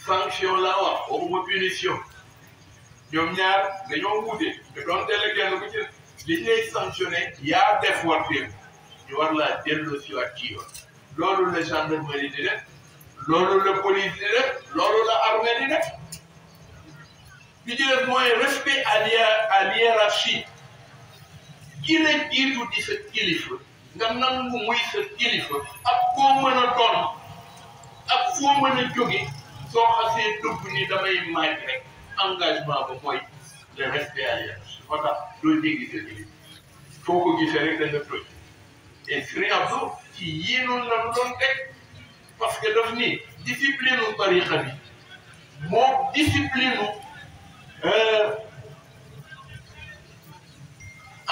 sanction la wax waxuma punition ñoom ñaar dañoo wuute te doon teel kenn ku ci li lay sanctionné yaa def warteem ñu war laa delloo si waat ci yoon loolu la gendarmerie di def loolu la police di def loolu la armée di def bi ci def mooy respect à l'hiérarchie ki la jiitu di sa kilifa nga nangu muy sa kilifa ak koo mën a doon ak foo mën a jóge soo xasee dugg ni damay maaj rek engagement ba mooy le respect à l'hiérarchie moo tax doo dégg sa kilifa foo ko gisee rek da nga toj et Serigne Abdou ci yii noonu la doon teg parce que daf ni discipline u tariqa bi moo discipline u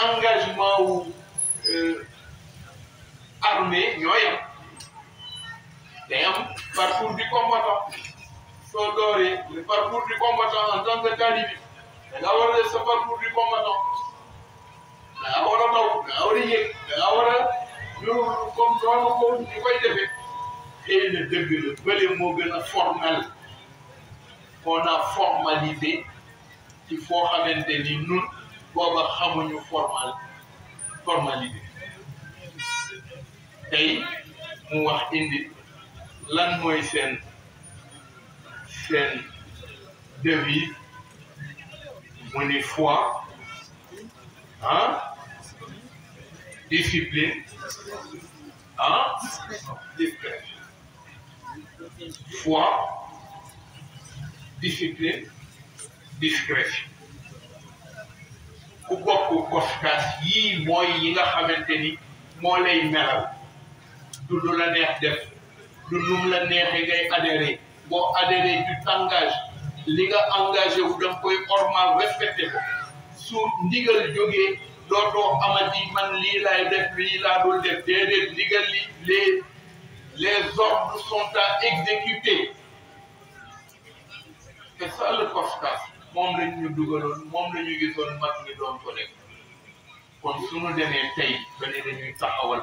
engagement wu armée ñoo yem day am parcours du combattant soo dooree le parcours du combattant en tant que talibé da nga war a def sa parcours du combattant da nga war a daw da nga war a yëg da nga war a ñu comme noonu ko ñu koy defee xëy na dëgg la bële moo gën a formel qu'on a formalisé ci foo xamante ni nun booba xamuñu formalisé tey mu wax indi lan mooy seen devise mu ni foi ah discipline ah discrétion foi discipline discrétion ku bokk koskas yii mooy yi nga xamante ni moo lay melal du lu la neex def du lum la neexee ngay adhéré boo adhéré tu t'engages li nga engagé wu da nga koy ormal respecté ko su ndigal jógee dootoo amati man lii laay def lii laa dul def déedéet ndigal li les ordres sont à exécuter c'est ça le constat moom lañ ñu dugaloon moom la ñu gisoon mag ñi doon ko def kon suñu demee tey ba ne dañuy taxawal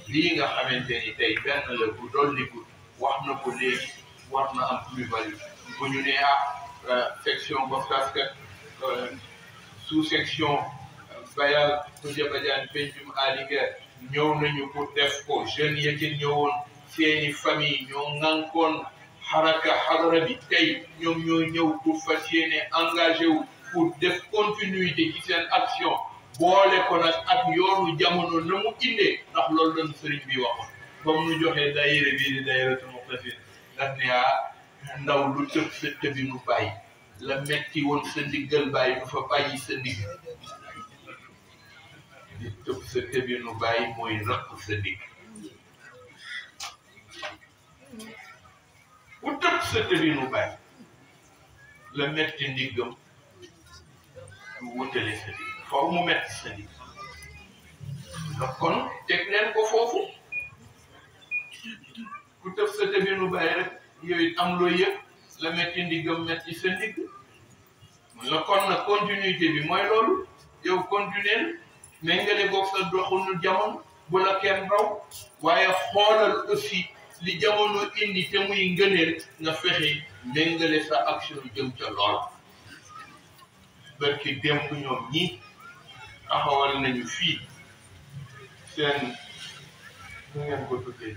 lii nga xamante ni tey benn la bu dolliku wax na ko léegi war na am plus-value bu ñu nee section Boftaskat sous section Bayal Koudia Badiane Pencum Alinguer ñëw nañu pour def ko jeunes ya ci ñëwoon seeni famille ñoo ŋànkoon xaraka xadara bi tey ñoom ñoo ñëw pour fas yéene engagé wu pour def continuité ci seen action boole ko nag ak yoonu jamono na mu indee ndax loolu lañu sëriñ bi waxoon comme nu joxee daayira bii di daayiratu Muqtafin daf ne ndaw lu tëb sa tëbinu bàyyi la metti woon sa ndiggal bàyyi du fa bàyyi sa ndigg di tëb sa tëbinu bàyyi mooy rëq sa ndigg bu tëb sa tëbinu bàyyi la metti ndiggam du wutale sa ndigg faw mu metti sa ndigg kon teg leen ko foofu ku tëb sa tëbinu bàyyi rek yooyu am loo yëg la metti ndiggam metti sa ndigg la kon nag continuité bi mooy loolu yow continuer méngale boog sa doxunu jamono bu la kenn raw waaye xoolal aussi li jamono indi te muy ngëneel nga fexe méngale sa action jëm ca lool barki démb ñoom ñi taxawal nañu fii seen nu ngeen ko tuddee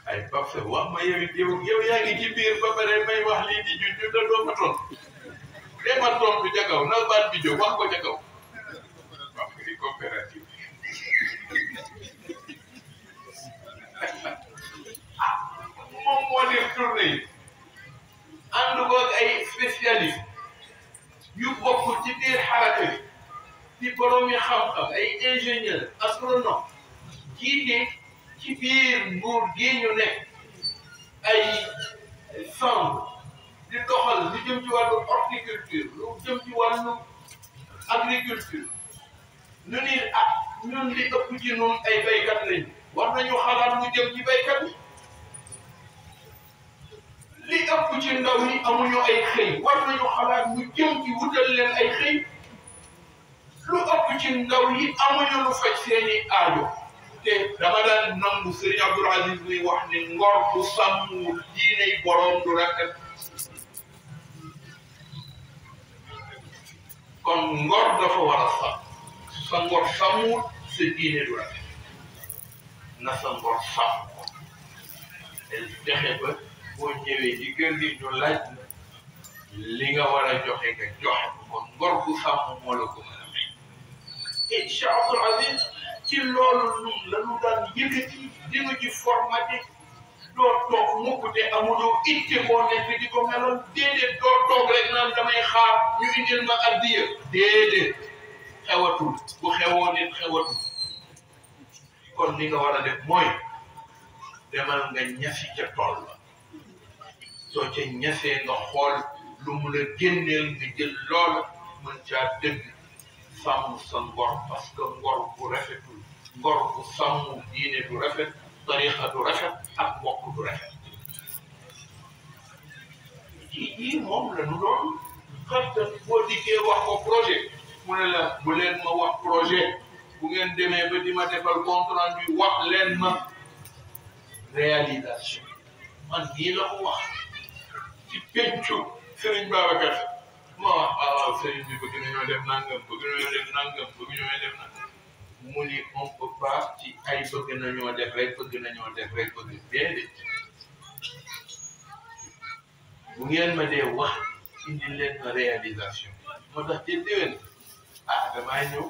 ay Pape Seck wax ma yow yaa ngi ci biir ba pare may wax lii di junj da doo ma tontu de ma tontu ca kaw na baat bi jóg wax ko ca kaw wax di coopérative moom moo def tournée yi ànd ko ak ay spécialiste yu bokk ci biir xaraka bi di borom yi xam-xam ay ingénieur astronome jiite ci biir nguur gi ñu nekk ay centre di doxal lu jëm ci wàllu horticulture lu jëm ci wàllu agriculture ñu ni ñun li ëpp ci ñun ay baykat lañu war nañu xalaat lu jëm ci baykat yi li ëpp ci ndaw ñi amuñu ay xëy war nañu xalaat lu jëm ci wutal leen ay xëy lu ëpp ci ndaw yi amuñu lu faj seeni aajo te dama daan nangu Serigne Abdoul Aziz muy wax ni ngor bu sàmmul diiney boroom du rafet kon ngor dafa war a sàmm sa ngor sàmmul sa diine du rafet na sa ngor sàmm ko fexe ba boo ñëwee ci kër gi ñu laaj li nga war a joxe nga joxe kon ngor bu sàmm moo la ko mën a may et Cheikh Abdoul Aziz ci loolu ñun la ñu daan yëkkati dinu ci formaté doo toog mukk te amuloo itte boo nekk di ko meloon déedéet doo toog rek naan damay xaar ñu indil ma addiya déedéet xewatul bu xewoo nit xewatul kon li nga war a def mooy demal nga ñasi ca tool ba soo ca ñasee nga xool lu mu la génneel nga jël lool mën caa dëgg sàmm sa ngor parce que ngor bu rafetul ngor bu sàmm diine du rafet tarixa du rafet ak mbokk du rafet yii moom la nu doon xarta boo dikkee wax ko projet mu ne la bu leen ma wax projet bu ngeen demee ba di ma defal compte rendu wax leen ma réalisation man nii la ko wax ci pencu Serigne Babacar ma wax waaw Serigne bi bëgg nañoo def nangam bëgg nañoo def nangam bëgg nañoo def nangam mu ni on peut pas ci ay bëgg nañoo def rek bëgg nañoo def rek bëgg déedéet bu ngeen ma dee wax indi leen ma réalisation moo tax ci déwén damaa ñëw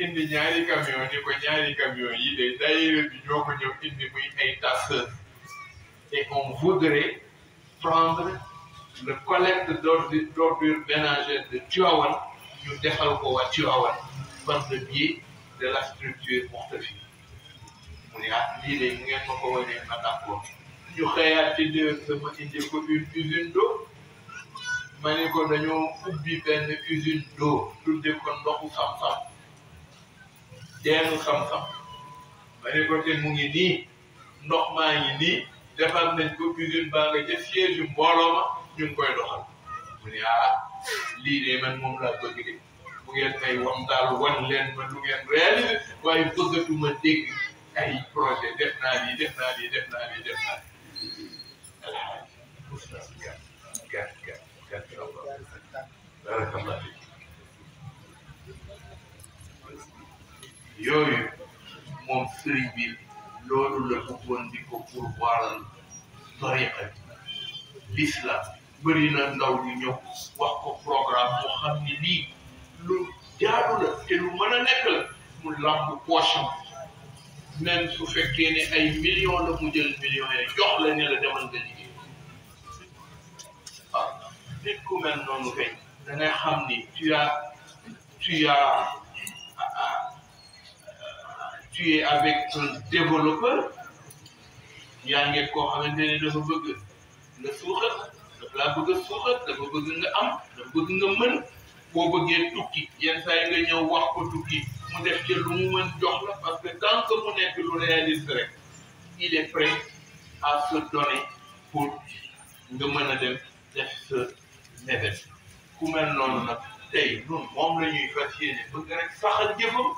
indi ñaari camion ni ko ñaari camion yi de daayira bi ñoo ko ñëw indi muy ay tasseurs et on voudrait prendre le collecte d'ordures ménagères de Tivaouane ñu defal ko waa Tivaouane par le biais de la structure Moxtafi mu ne lii de mu ngeen ma ko wanee ma d'accord ñu xëyaat ci déwén sama indi ko une usine d'eau ma ne ko dañoo ubbi benn usine d'eau tudde ko ndoxu Sam-Sam teenu Sam-Sam ma ne ko te mu ngi nii ndox maa ngi nii defar nañ ko usine baa nga ca siège mbooloo ma ñu ngi koy doxal mu ne lii de man moom laa bëgg de bu ngeen may wan daal wan leen ma lu ngeen réalisé waaye bëggatuma dégg ay projet def naa lii def naa lii def naa lii def naa lii barakallah yooyu moom sëriñ bi loolu la bëggoon di ko pourvoiral tariqa bi l'islam bëri na ndaw ñu ñëw wax ko programme moo xam ni lii lu jaadu la te lu mën a nekk la mu lamb poche même su fekkee ne ay millions la mu jël millions yi jox la ne la demal nga liggéey nit ku mel noonu kay da ngay xam ni tu es avec un développeur yaa ngi koo xamante ne dafa bëgg nga suuxat dafa laa bëgg a suuxat dafa bëgg nga am dafa bëgg nga mën boo bëggee tukki yenn saa yi nga ñëw wax ko tukki mu def ci lu mu mën jox la parce que tant que mu nekk lu réaliste rek il est prêt à se donner pour nga mën a dem def sa mébét ku mel noonu nag tey ñun moom la ñuy fas yéene bëgg rek saxal jëfam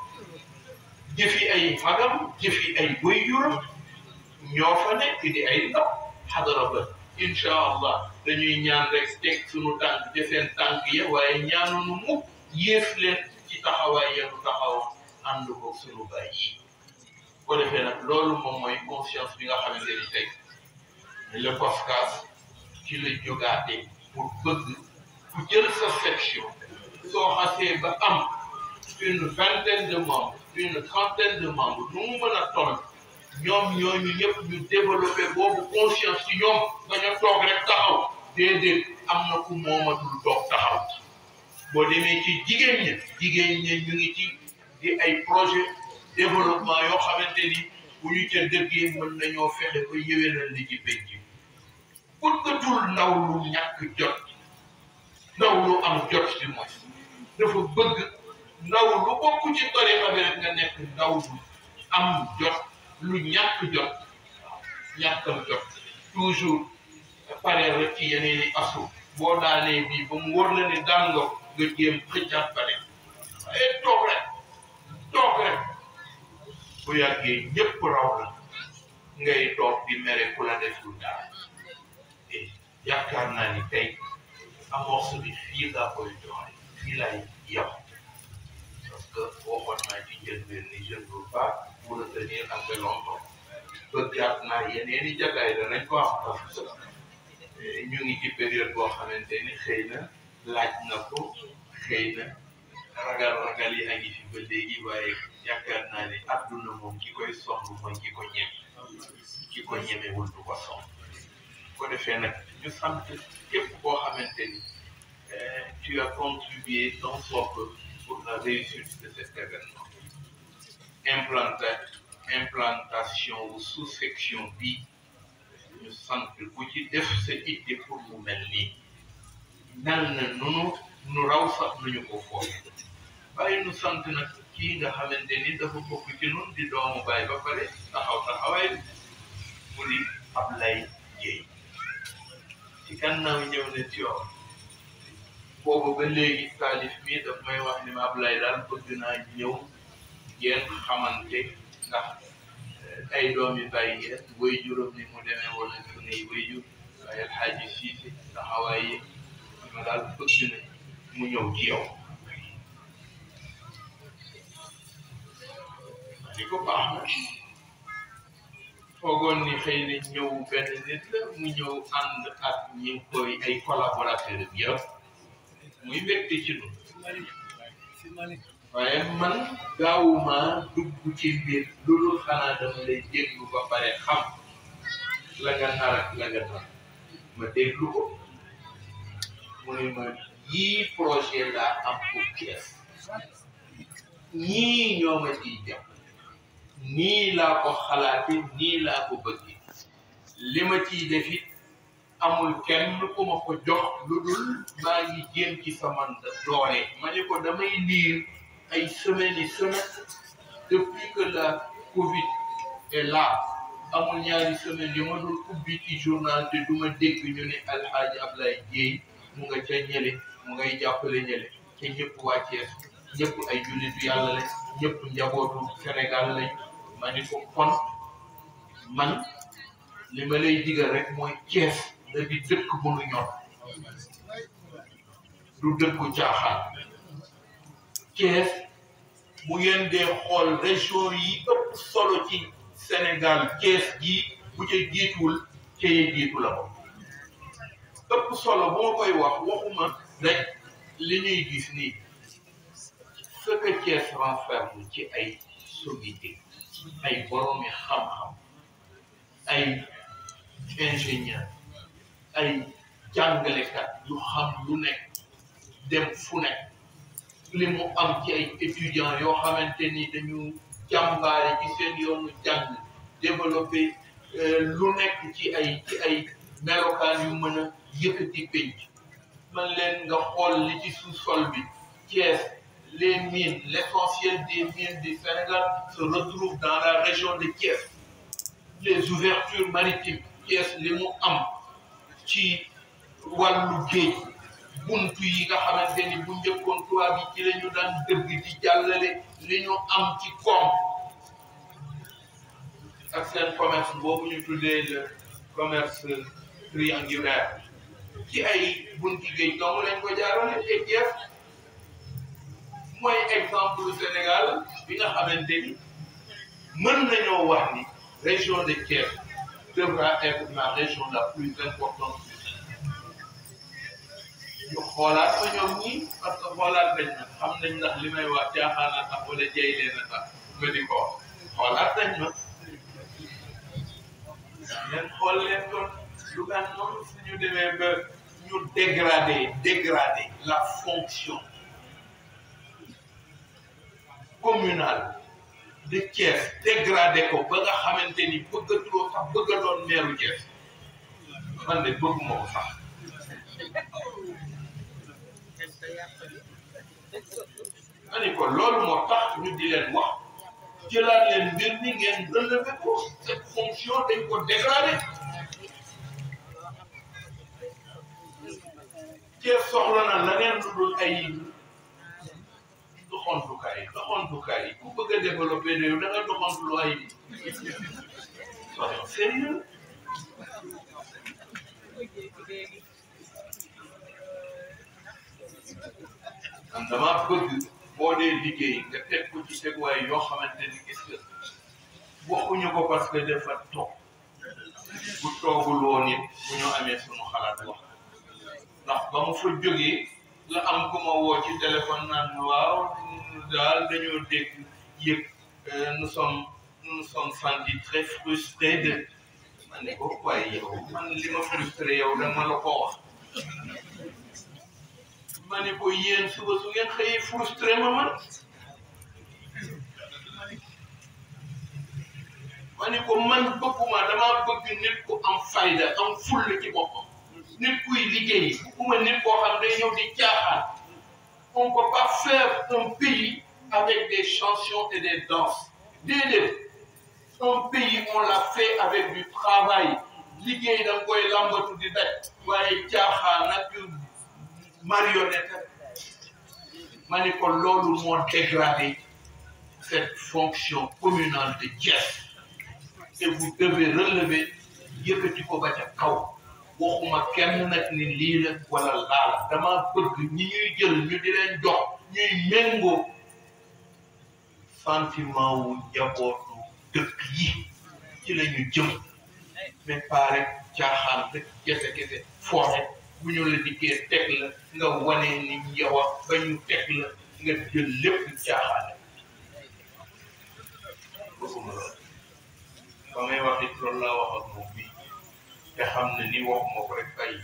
jëfi ay magam jëfi ay waajuram ñoo fa nekk di ay ndaw xadara ba incha allah dañuy ñaan rek teg suñu tànk te seen tànk ya waaye ñaanunu mukk yées leen ci taxawaay yenu taxaw ànd ko suñu baay yi ko defee nag loolu moom mooy conscience bi nga xamante ni tey le COSCAS ci la jógaate pour bëgg ku jël sa section soo xasee ba am une vingtaine de membres une trentaine de membres nu mu mën a toll ñoom ñooñu ñëpp ñu développé boobu conscience ci ñoom dañoo toog rek taxaw déedéet am na ku moomatul toog taxaw boo demee ci jigéen ñi ñu ngi ci di ay projet développement yoo xamante ni bu ñu ca dëggee mën nañoo fexe ba yéwénal li ci penc bëggatul ndaw lu ñàkk jot ndaw lu am jot ci mooy dafa bëgg ndaw lu bokk ci tariqa bi rek nga nekk ndaw lu am jot lu ñàkk jot ñàkkam jot toujours pare rek ci yeneen i asu boo daanee bii ba mu wóor la ne daan nga jéem xëccaat pare waaye toog rek bu yàggee ñëpp raw la ngay toog di mere ku la def lu dara yaakaar naa ni tey amorce bi fii laa koy joxe fii laay yem parce que waxoon naa ci njëlbeen ni je ne veux pas vous retenir un peu longtemps bëggaat naa yeneen i jagaay danañ ko am parce que ñu ngi ci période boo xamante ni xëy na laaj na ko xëy na ragal yi a ngi fi ba léegi waaye yaakaar naa ne adduna moom ki koy song mooy ki ko ñemewul du ko song ko defee nag ñu sant képp koo xamante ni tu as contribué ton sort pour la réussite de cet événement implantation ou sous-section bi ñu sant ku ci def sa itte pour mu mel nii nal na nu raw sax nuñu ko foofu waaye nu sant nag kii nga xamante ni dafa bokk ci nun di doomu baay ba pare taxawaay mu di Ablaye Dieye ci gannaaw ñëw na ci yow boobu ba léegi taalif mi daf may wax ni ma Ablaye daal bëgg naa ñëw ngeen xamante ndax ay doomi bàyyi ngeen way juróom ni mu demee wala sunuy way jur waaye Alxaaji Siise taxawaay yi ma daal bëgg na mu ñëw ci yow xëy na ñëw benn nit la mu ñëw ànd ak ñi koy ay collaborateurs bi yëpp muy mbégte ci ñun waaye man gaawuma dugg ci mbir loolu xanaa dama lay déglu ba pare xam la nga nar ak la nga nar ma déglu ko mu ne ma yii projet laa am pour Thiès ñii ñoo ma ciy jàpp nii laa ko xalaate nii laa ko bëgge li ma ciy def it amul kenn ku ma ko jox lu dul maa ngi jéem ci sama doole ma ne ko damay lire ay semaines depuis que la Covid est là amul ñaari semaines yu ma dul ubbi ci journal te du ma dégg ñu ne Alxaaji Ablaye Dieye mu nga ca ñële mu ngay jàppale ñële te ñëpp waa Thiès ñëpp ay jullitu yàlla lañ ñëpp njabootu Sénégal lañ ma ni ko kon man li ma lay digal rek mooy Thiès da di dëkk bu nu ñor du dëkku caaxaan Thiès bu ngeen dee xool région yi ëpp solo ci Sénégal Thiès gi bu ca jiituwul cee jiitu la ko ëpp solo bu ma koy wax waxuma rek li ñuy gis nii ce que Thiès renferme ci ay sommité ay boroomi xam-xam ay ingénieur ay jàngalekat yu xam lu nekk dem fu nekk li mu am ci ay étudiants yoo xamante ni dañu jàmbaare ci seen yoonu jàng développé lu nekk ci ay melokaan yu mën a yëkkati penc man leen nga xool li ci sous-sol bi Thiès les mines l'essentiel des mines du Sénégal se retrouve dans la région de Thiès les ouvertures maritimes Thiès li mu am ci wàllu géej buntu yi nga xamante ni bu njëkkoon tubaab yi ci la ñu daan dëgg di jàllale li ñu am ci koom ak seen commerce boobu ñu tuddee le commerce triangulaire ci ay bunti géej dong lañ ko jaarale te Thiès mooy exemple Sénégal bi nga xamante ni mën nañoo wax ni région de Thiès devra être la région la plus importante ñu xoolaat ko ñoom ñii parce que xoolaat nañ na xam nañ ndax li may wax caaxaan na tax wala jay leen a tax ma di ko wax xoolaat nañ ma leen xool leen doon lu gaan noonu suñu demee ba ñu dégrader la fonction communale de Thiès dégradé ko ba nga xamante ni bëggatuloo sax bëgg a doon meeru Thiès man de bëgguma ko sax ani ko loolu moo tax ñu di leen wax jëlaat leen mbir mi ngeen relever ko cette fonction dañ ko dégradé Thiès soxla na leneen lu dul ay doxantukaay ku bëgg a développer réew da nga doxantu lu ay sérieux man dama bëgg boo dee liggéey nga teg ko ci teguwaay yoo xamante ni gis nga waxuñu ko parce que dafa toog bu toogul woon it bu ñu amee sunu xalaat wax ndax ba mu fa jógee la am ku ma woo ci téléphone naan waaw daal dañoo dégg yëg nous sommes sentis très frustrés de ma ne ko waaye yow man li ma frustré yow dama la ko wax ma ne ko yéen suba su ngeen xëyee frustré ma man ma ne ko man bëgguma damaa bëgg nit ku am fayda am fulla ci boppam nit kuy liggéey bëgguma nit koo xam day ñëw di caaxaan on ne peut pas faire un pays avec des chansons et des danses déedéet un pays on l'a fait avec du travail liggéey da nga koy lambatu di daj waaye caaxaan nag marionnette ma ne ko loolu moo dégradé cette fonction communale de Thiès et vous devez relever yëkkati ko ba ca kaw waxuma kenn nag ni lii la wala laala dama bëgg ñi ñuy jël ñu di leen jox ñuy méngoo sentiment wu njabootu dëkk yi ci la ñu jëm mais pas rek caaxaan rek kese foo rek bu ñu la dikkee teg la nga wane ni yow ba ñu teg la nga jël lépp caaxaan bëgguma loolu ba may wax it loolu laa wax ak moom bii te xam ne ni waxuma ko rek bàyyi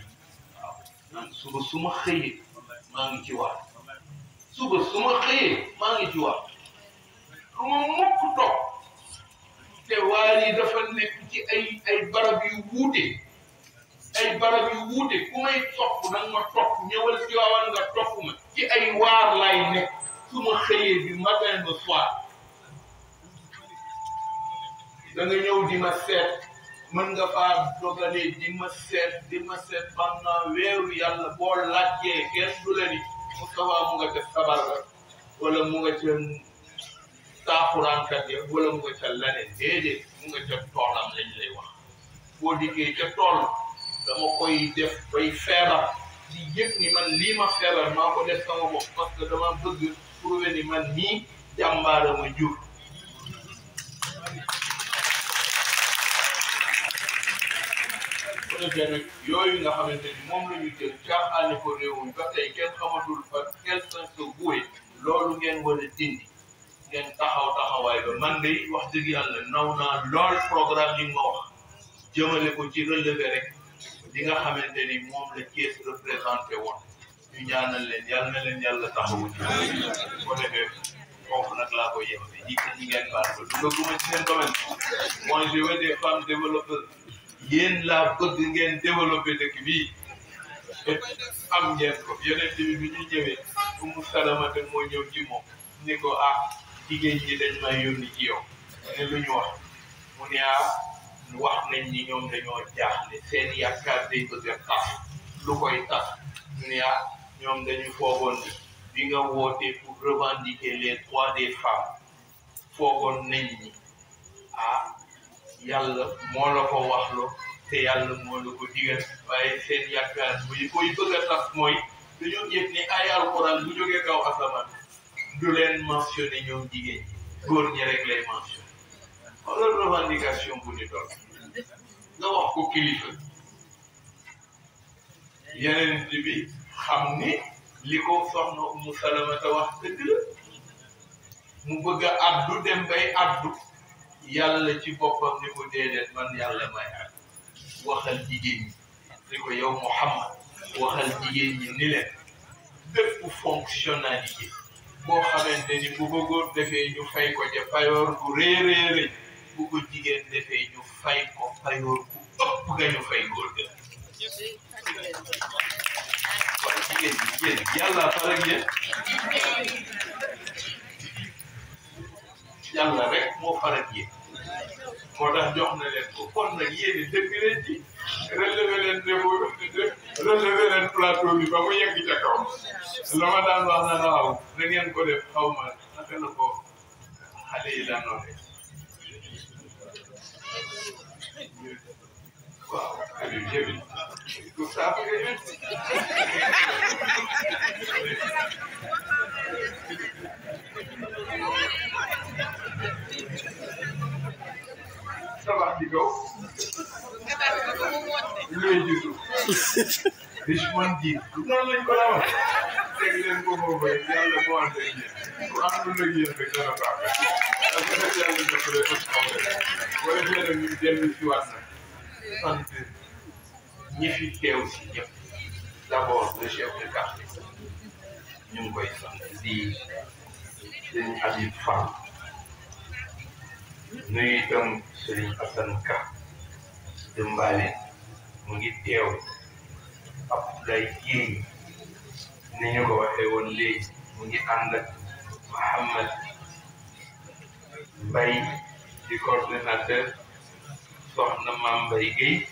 waaw man suba su ma xëyee maa ngi ci waat suba su ma xëyee maa ngi ci waat lu ma mokk toog te waar yi dafa nekk ci ay barab yu wuute ku may topp nag ma topp ñëwal ci waawal nga topp ma ci ay waar lay nekk su ma xëyee du matin au soir da nga ñëw di ma seet mën nga faa dogalee di ma seet pendant weeru yàlla boo laajtee kenn du la ni Moustapha mu nga ca sabar la wala mu nga ca taaxuraankat ya wala mu nga ca leneen déedéet mu nga ca toolam lañ lay wax boo dikkee ca tool dama koy def bay feebar di yëg ni man lii ma feebar maa ko def sama bopp parce que dama bëgg prouver ni man nii jàmbaara ma jur yooyu nga xamante ni moom la ñu jël caaxaane ko réewuñ ba tey kenn xamatul fa quel sens que buwe loolu ngeen war a dindi ngeen taxawaay ba man de wax dëgg yàlla naw naa lool programme yi nga wax jëmale ko ci relevé rek li nga xamante ni moom la Thiès représenté woon ñu ñaanal leen yàlla na leen yàlla taxawu ci ko defee foofu nag laa koy yemale ñi ngeen baal ko dugguma ci seen domaine moi je veux des femmes développeuses yéen laa bëgg ngeen développé dëkk bii am ngeen ko yeneen bi ñu ñëwee Umu Salamata moo ñëw ci moom ni ko jigéen ñi dañ may yónni ci yow ne lu ñu wax mu ne wax nañ ni ñoom dañoo jaaxle seen yaakaar day bëgg a tas lu koy tas mu ne ñoom dañu foogoon ni bi nga wootee pour revendiquer les droits des femmes foogoon nañ ni yàlla moo la ko waxloo te yàlla moo la ko digal waaye seen yaakaar buy koy bëgg a tas mooy dañoo yëg ni ay alxuraan bu jógee kaw asamaan du leen mentionné ñoom jigéen ñi góor ñi rek lay mentionné wala revendication bu ni toll nga wax ko kilifa yeneen bi xam ni li ko soxna Umu Salamata wax dëgg la mu bëgg a addu dem bay addu yàlla ci boppam ni ko déedéet man yàlla may at waxal jigéen ñi ni ko yow Muhammad waxal jigéen ñi ni leen bépp fonctionnalité boo xamante ni bu ko góor defee ñu fay ko ca payoor bu réeréeré bu ko jigéen defee ñu fay ko payoor bu ëpp nga ñu fay góor ga waaye jigéen ñi yéen yàlla farak yéen yàlla rek moo farak yéen moo tax jox na leen ko kon nag yéen dëgg leen ci relevé leen plateau bi ba mu yegg ca kaw la ma daan wax na waaw da ngeen ko def xaw ma naka la ko xale yi daan noonu waaw Aliou jëbi tout ça tabax ci kaw looy jiitu Richemont ji noonu lañ ko la wax teg leen ko moo bay yàlla moo ànd ak yéen ku am lu la yéen rek dana baax parce que yàlla jàppale ko xaw boo defee nag ñu dellu si waat nag sant ñi fi teew si ñëpp d'abord le chef de quartier ñu ngi koy sant di sëñ Habib Fall nuyu itam Serigne Assane Ka Dembale mu ngi teew Abdoulaye Dieng ni ñu ko waxee woon léegi mu ngi ànd ak Mouhamed Mbaye di coordinateur soxna Mame Mbaye Guèye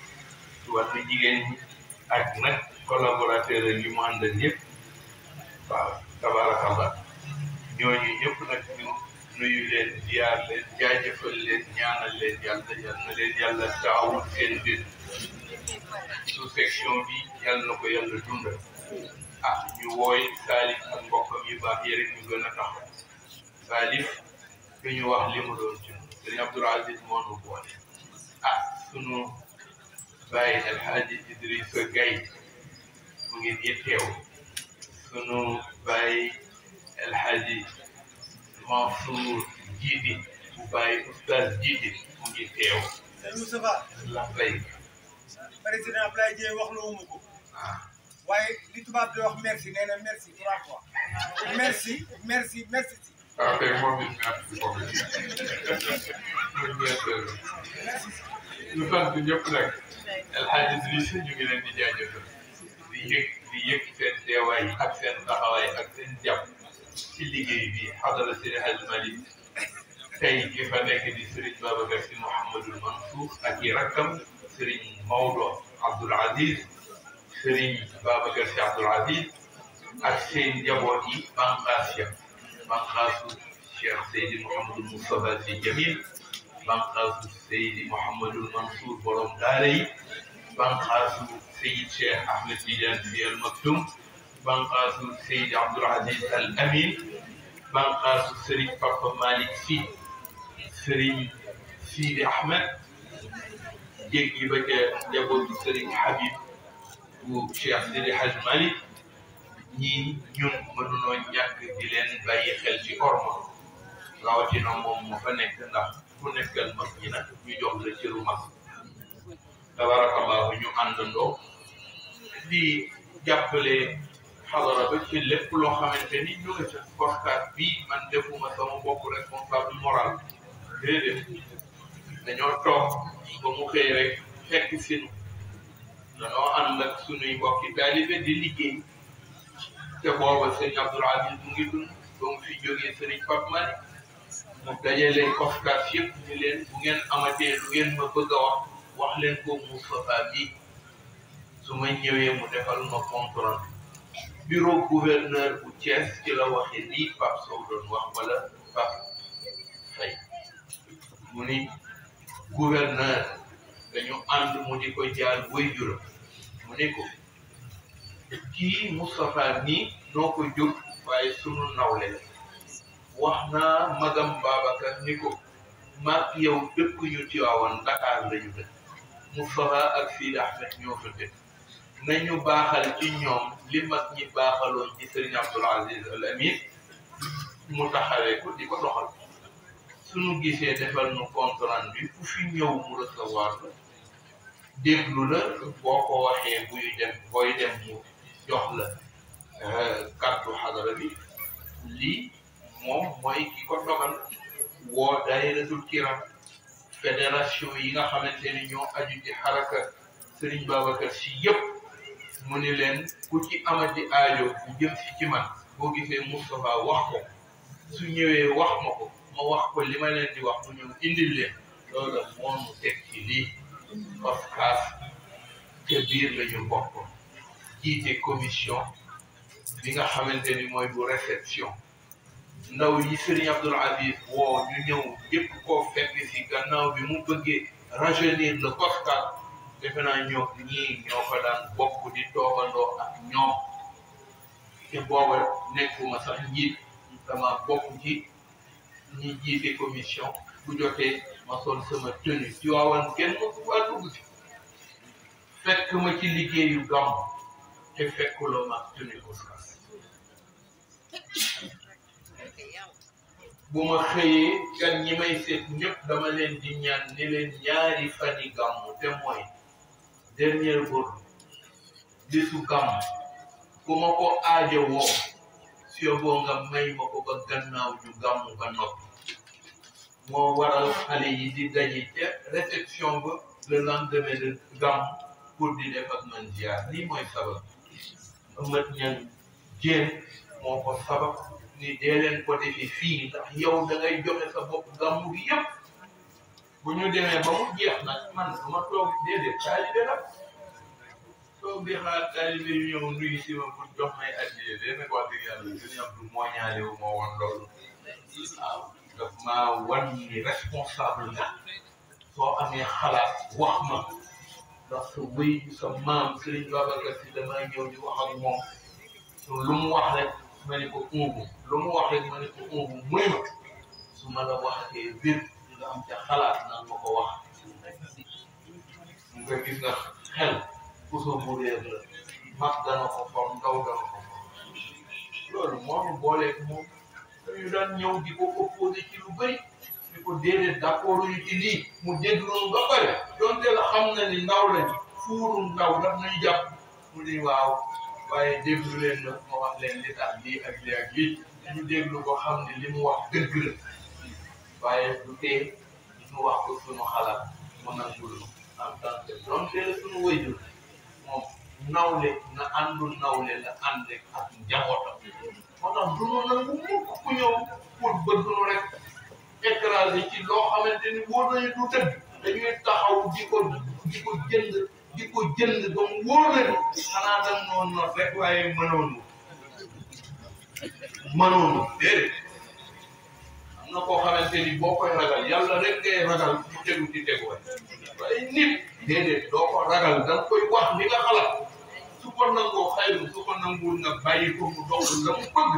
ci wàllu jigéen ñi ak nag collaborateur yi mu àndal yëpp waaw tabarakallah ñooñu ñëpp nag ñu nuyu leen ziar leen jaajëfal leen ñaanal leen yàlla yal na leen yàlla taawul seen biir sous section bi yàlla na ko yàlla dundal ñu wooy Salif ak mbokkam yu baax yi rek ñu gën a taxaw Salif du ñu wax li mu doon ci Serigne Abdoul Aziz moo nu boole sunu Baye El Hadji Idrissa Gaye mu ngi nii teew sunu Baye El Hadji Mansour Djidi bu Baye Oustaz Djidi mu ngi teew. sëñ Moustapha. la fay. président Abdoulaye Dièye wax la wumu ko. waaye li tubaab di wax merci nee na merci 3 fois. merci merci merci. ah tey moom it merci beaucoup. ñu sant ñëpp nag El Hadji Idrissa ñu ngi leen di jaajëfal di yëg seen teewaay ak seen taxawaay ak seen jàpp ci liggéey bi xadara Seydi Hadji Malick tey ki fa nekk di Serigne Babacar Sy Mouhamadul Mansour ak i rakkam Serigne Maodo Abdoul Aziz Serigne Babacar Sy Abdoul Aziz ak seen njaboot yi banqaas ya banqaasu Cheikh Seydi Mouhamadul Moustapha Sy Jamil banqaasu Seydi Mouhamadul Mansour borom daara yi banqaasu Seydi Cheikh Ahmed Tidiane Sy Al Maktoum banqaasu Seydi Abdoul Aziz Al Amin banqaasu Serigne Papa Malick Sy Serigne Sidi Ahmed jéggi ba ca njabootu Serigne Habib bu Cheikh Sidi Hadj Malick ñii ñun mënunoo ñàkk di leen bàyyi xel ci orma rawatina moom moo fa nekk ndax ku nekkal mag ñi nag ñu jox la cëru mag tabarakallahu ñu àndandoo di jàppale xadara ba ci lépp loo xamante ni ñu ngi ca podcast bi man defuma sama bopp responsable moral déedéet dañoo toog ba mu xëy rek fekk sinu dañoo ànd ak sunuy mbokki taalibe di liggéey te booba sëñ Abdoul Aziz mu ngi dund ba mu fi jógee sëriñ Pape Malick mu dajale podcast yëpp ñu leen bu ngeen amatee lu ngeen ma bëgg a wax leen ko Moustapha bi su ma ñëwee mu defal ma compte rendu bureau gouverneur bu Thiès ci la waxee lii Pape Sow doon wax wala Pape Faye mu ni gouverneur dañu ànd mu di ko jaal waajuram mu ne ko kii Moustapha nii noo ko jóg waaye sunu nawle wax naa magam Babacar ni ko maak yow dëkk ñu Tiwaawan Dakar lañu dëkk Moustapha ak Sidi Ahmed ñoo fa dëkk nañu baaxal ci ñoom li mag ñi baaxaloon ci Serigne Abdoul Aziz Al Amin mu taxawee ko di ko doxal suñu gisee defal nu compte rendu ku fi ñëw mu recevoir la déglu la boo ko waxee booy dem mu jox la kàddu xadara bi lii moom mooy ki ko dogal woo daayiratul kiram fédération yi nga xamante ni ñoo aju ci xaraka Serigne Babacar Sy yëpp mu ni leen ku ci amati aajo bu jëm si ci man boo gisee Moustapha wax ko su ñëwee wax ma ko ma wax ko li ma leen di wax mu ñëw indil leen loolu moo ñu teg ci lii parce que biir la ñu bokk jiite commission bi nga xamante ni mooy bu réception ndaw yi Serigne Abdoul Aziz woo ñu ñëw yëpp koo fekk si gannaaw bi mu bëggee rajeunir le constat defe naa ñoo fa daan bokk di toogandoo ak ñoom te booba nekkuma sax njiit dama bokk ci ñi jiite commission bu jotee ma sol sama tenue ci waawan kenn ma ko waa dugg si fekk ma ci liggéeyu gàmm te fekkuloo ma tenue ko sax bu ma xëyee gan ñi may seet ñëpp dama leen di ñaan ni leen ñaari fani gàmm te mooy dernier jour bisu gàmm ku ma ko aajo woo boo nga may ma ko ba gannaaw ñu gàmm ba noppi moo waral xale yi di daje ca réception ba le lendemain de gàmm pour di def ak man ziar lii mooy sabab ëmmat ñan jéem moo ko sabab ni dee leen ko defi fii ndax yow da ngay joxe sa bopp gàmmu gi yëpp bu ñu demee ba mu jeex nag man du ma toog déedéet taalibe la toog di xaar taalibe yu ñëw nuyu si ma pour jox may addiye dee nag wax dëgg yàlla suñu am du moo ñaarewu moo woon loolu waaw daf maa wan ni responsable nga soo amee xalaat wax ma ndax sa wéy sa maam Serigne Babacar Sy damay ñëw di wax ak moom lu mu wax rek ma ne ko lu mu wax rek ma ne ko muy ma su ma la waxatee biir nga am ca xalaat naan ma ko wax nga gis nga xel puso bu réer la mag dana ko for ndaw dana ko for loolu moo ñu booleeg moom dañu daan ñëw di ko opposé ci lu bëri di ko déedéet d'accord yu ci lii mu déglu ba pare donte la xam na ni ndaw lañ fuuru ndaw daf ñuy jàpp mu ni waaw waaye déglu leen la ma wax leen li tax lii ak lii ak lii ñu déglu ko xam ne li mu wax dëgg la waaye du tee ñu wax ko suñu xalaat mu nangul en tant que donte la suñu wëyjur moom nawle na àndul nawle la ànd ak njabootam moo tax du ñu nangu mukk ku ñëw pour bëgg nu rek écrasé ci loo xamante ni wóor nañu du dëgg dañuy taxaw di ko jënd ba mu wóor nañu xanaa dañ noonu noonu rek waaye mënoonu déedéet am na koo xamante ni boo koy ragal yàlla rek ngay ragal mu tegu ci teguwaay waaye nit déedéet doo ko ragal da nga koy wax li nga xalaat su ko nangoo xayru su ko nanguwul nga bàyyi ko mu dox la mu bëgg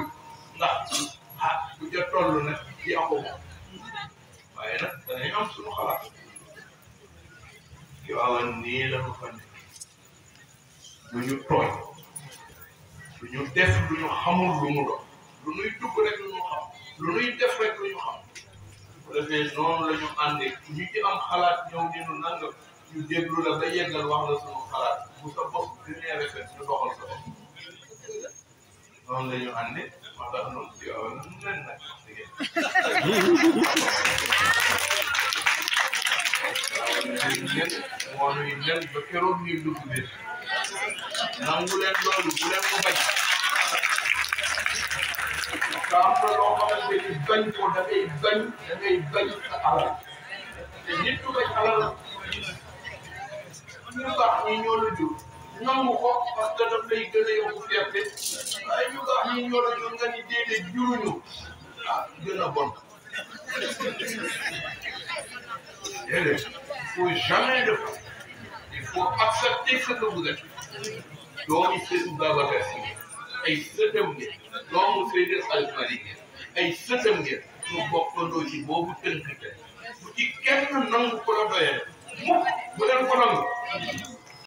ndax bu ca toll nag ci ako moom waaye nag danañ am suñu xalaat yow awa nii la ñu fa ne du ñu tooñ du ñu def lu ñu xamul lu mu doon lu nuy dugg rek lu ñu xam lu nuy def rek lu ñu xam bu defee noonu la ñu àndee ñu ci am xalaat ñëw ni nu nangam ñu déglu la ba yeggal wax la suñu xalaat bu sa bopp gënee rafet ñu doxal sa bopp noonu la ñu àndee moo tax noonu ci awa nu leen nag wax dëgg moo nuy nen ba keroog ñuy dugg biir nangu leen loolu bu leen ko bañ te am na loo xamante ni bañ ko da ngay bañ sa alal te nit ku bañ alal ñu baax ñi ñoo la jur nangu ko parce que daf lay gën a yokku fierté waaye ñu baax ñi ñoo la jur nga ni déedéet juruñu gën a bon déedéet il faut jamais le faire il faut accepter ce que vous êtes doomu Sëriñ Babacar Si ay sëtam ngeen doomu Seydi Hadji Malick ay sëtam ngeen ñu bokkandoo ci boobu tënk bu ci kenn nangu ko la doyee mukk bu leen ko nangu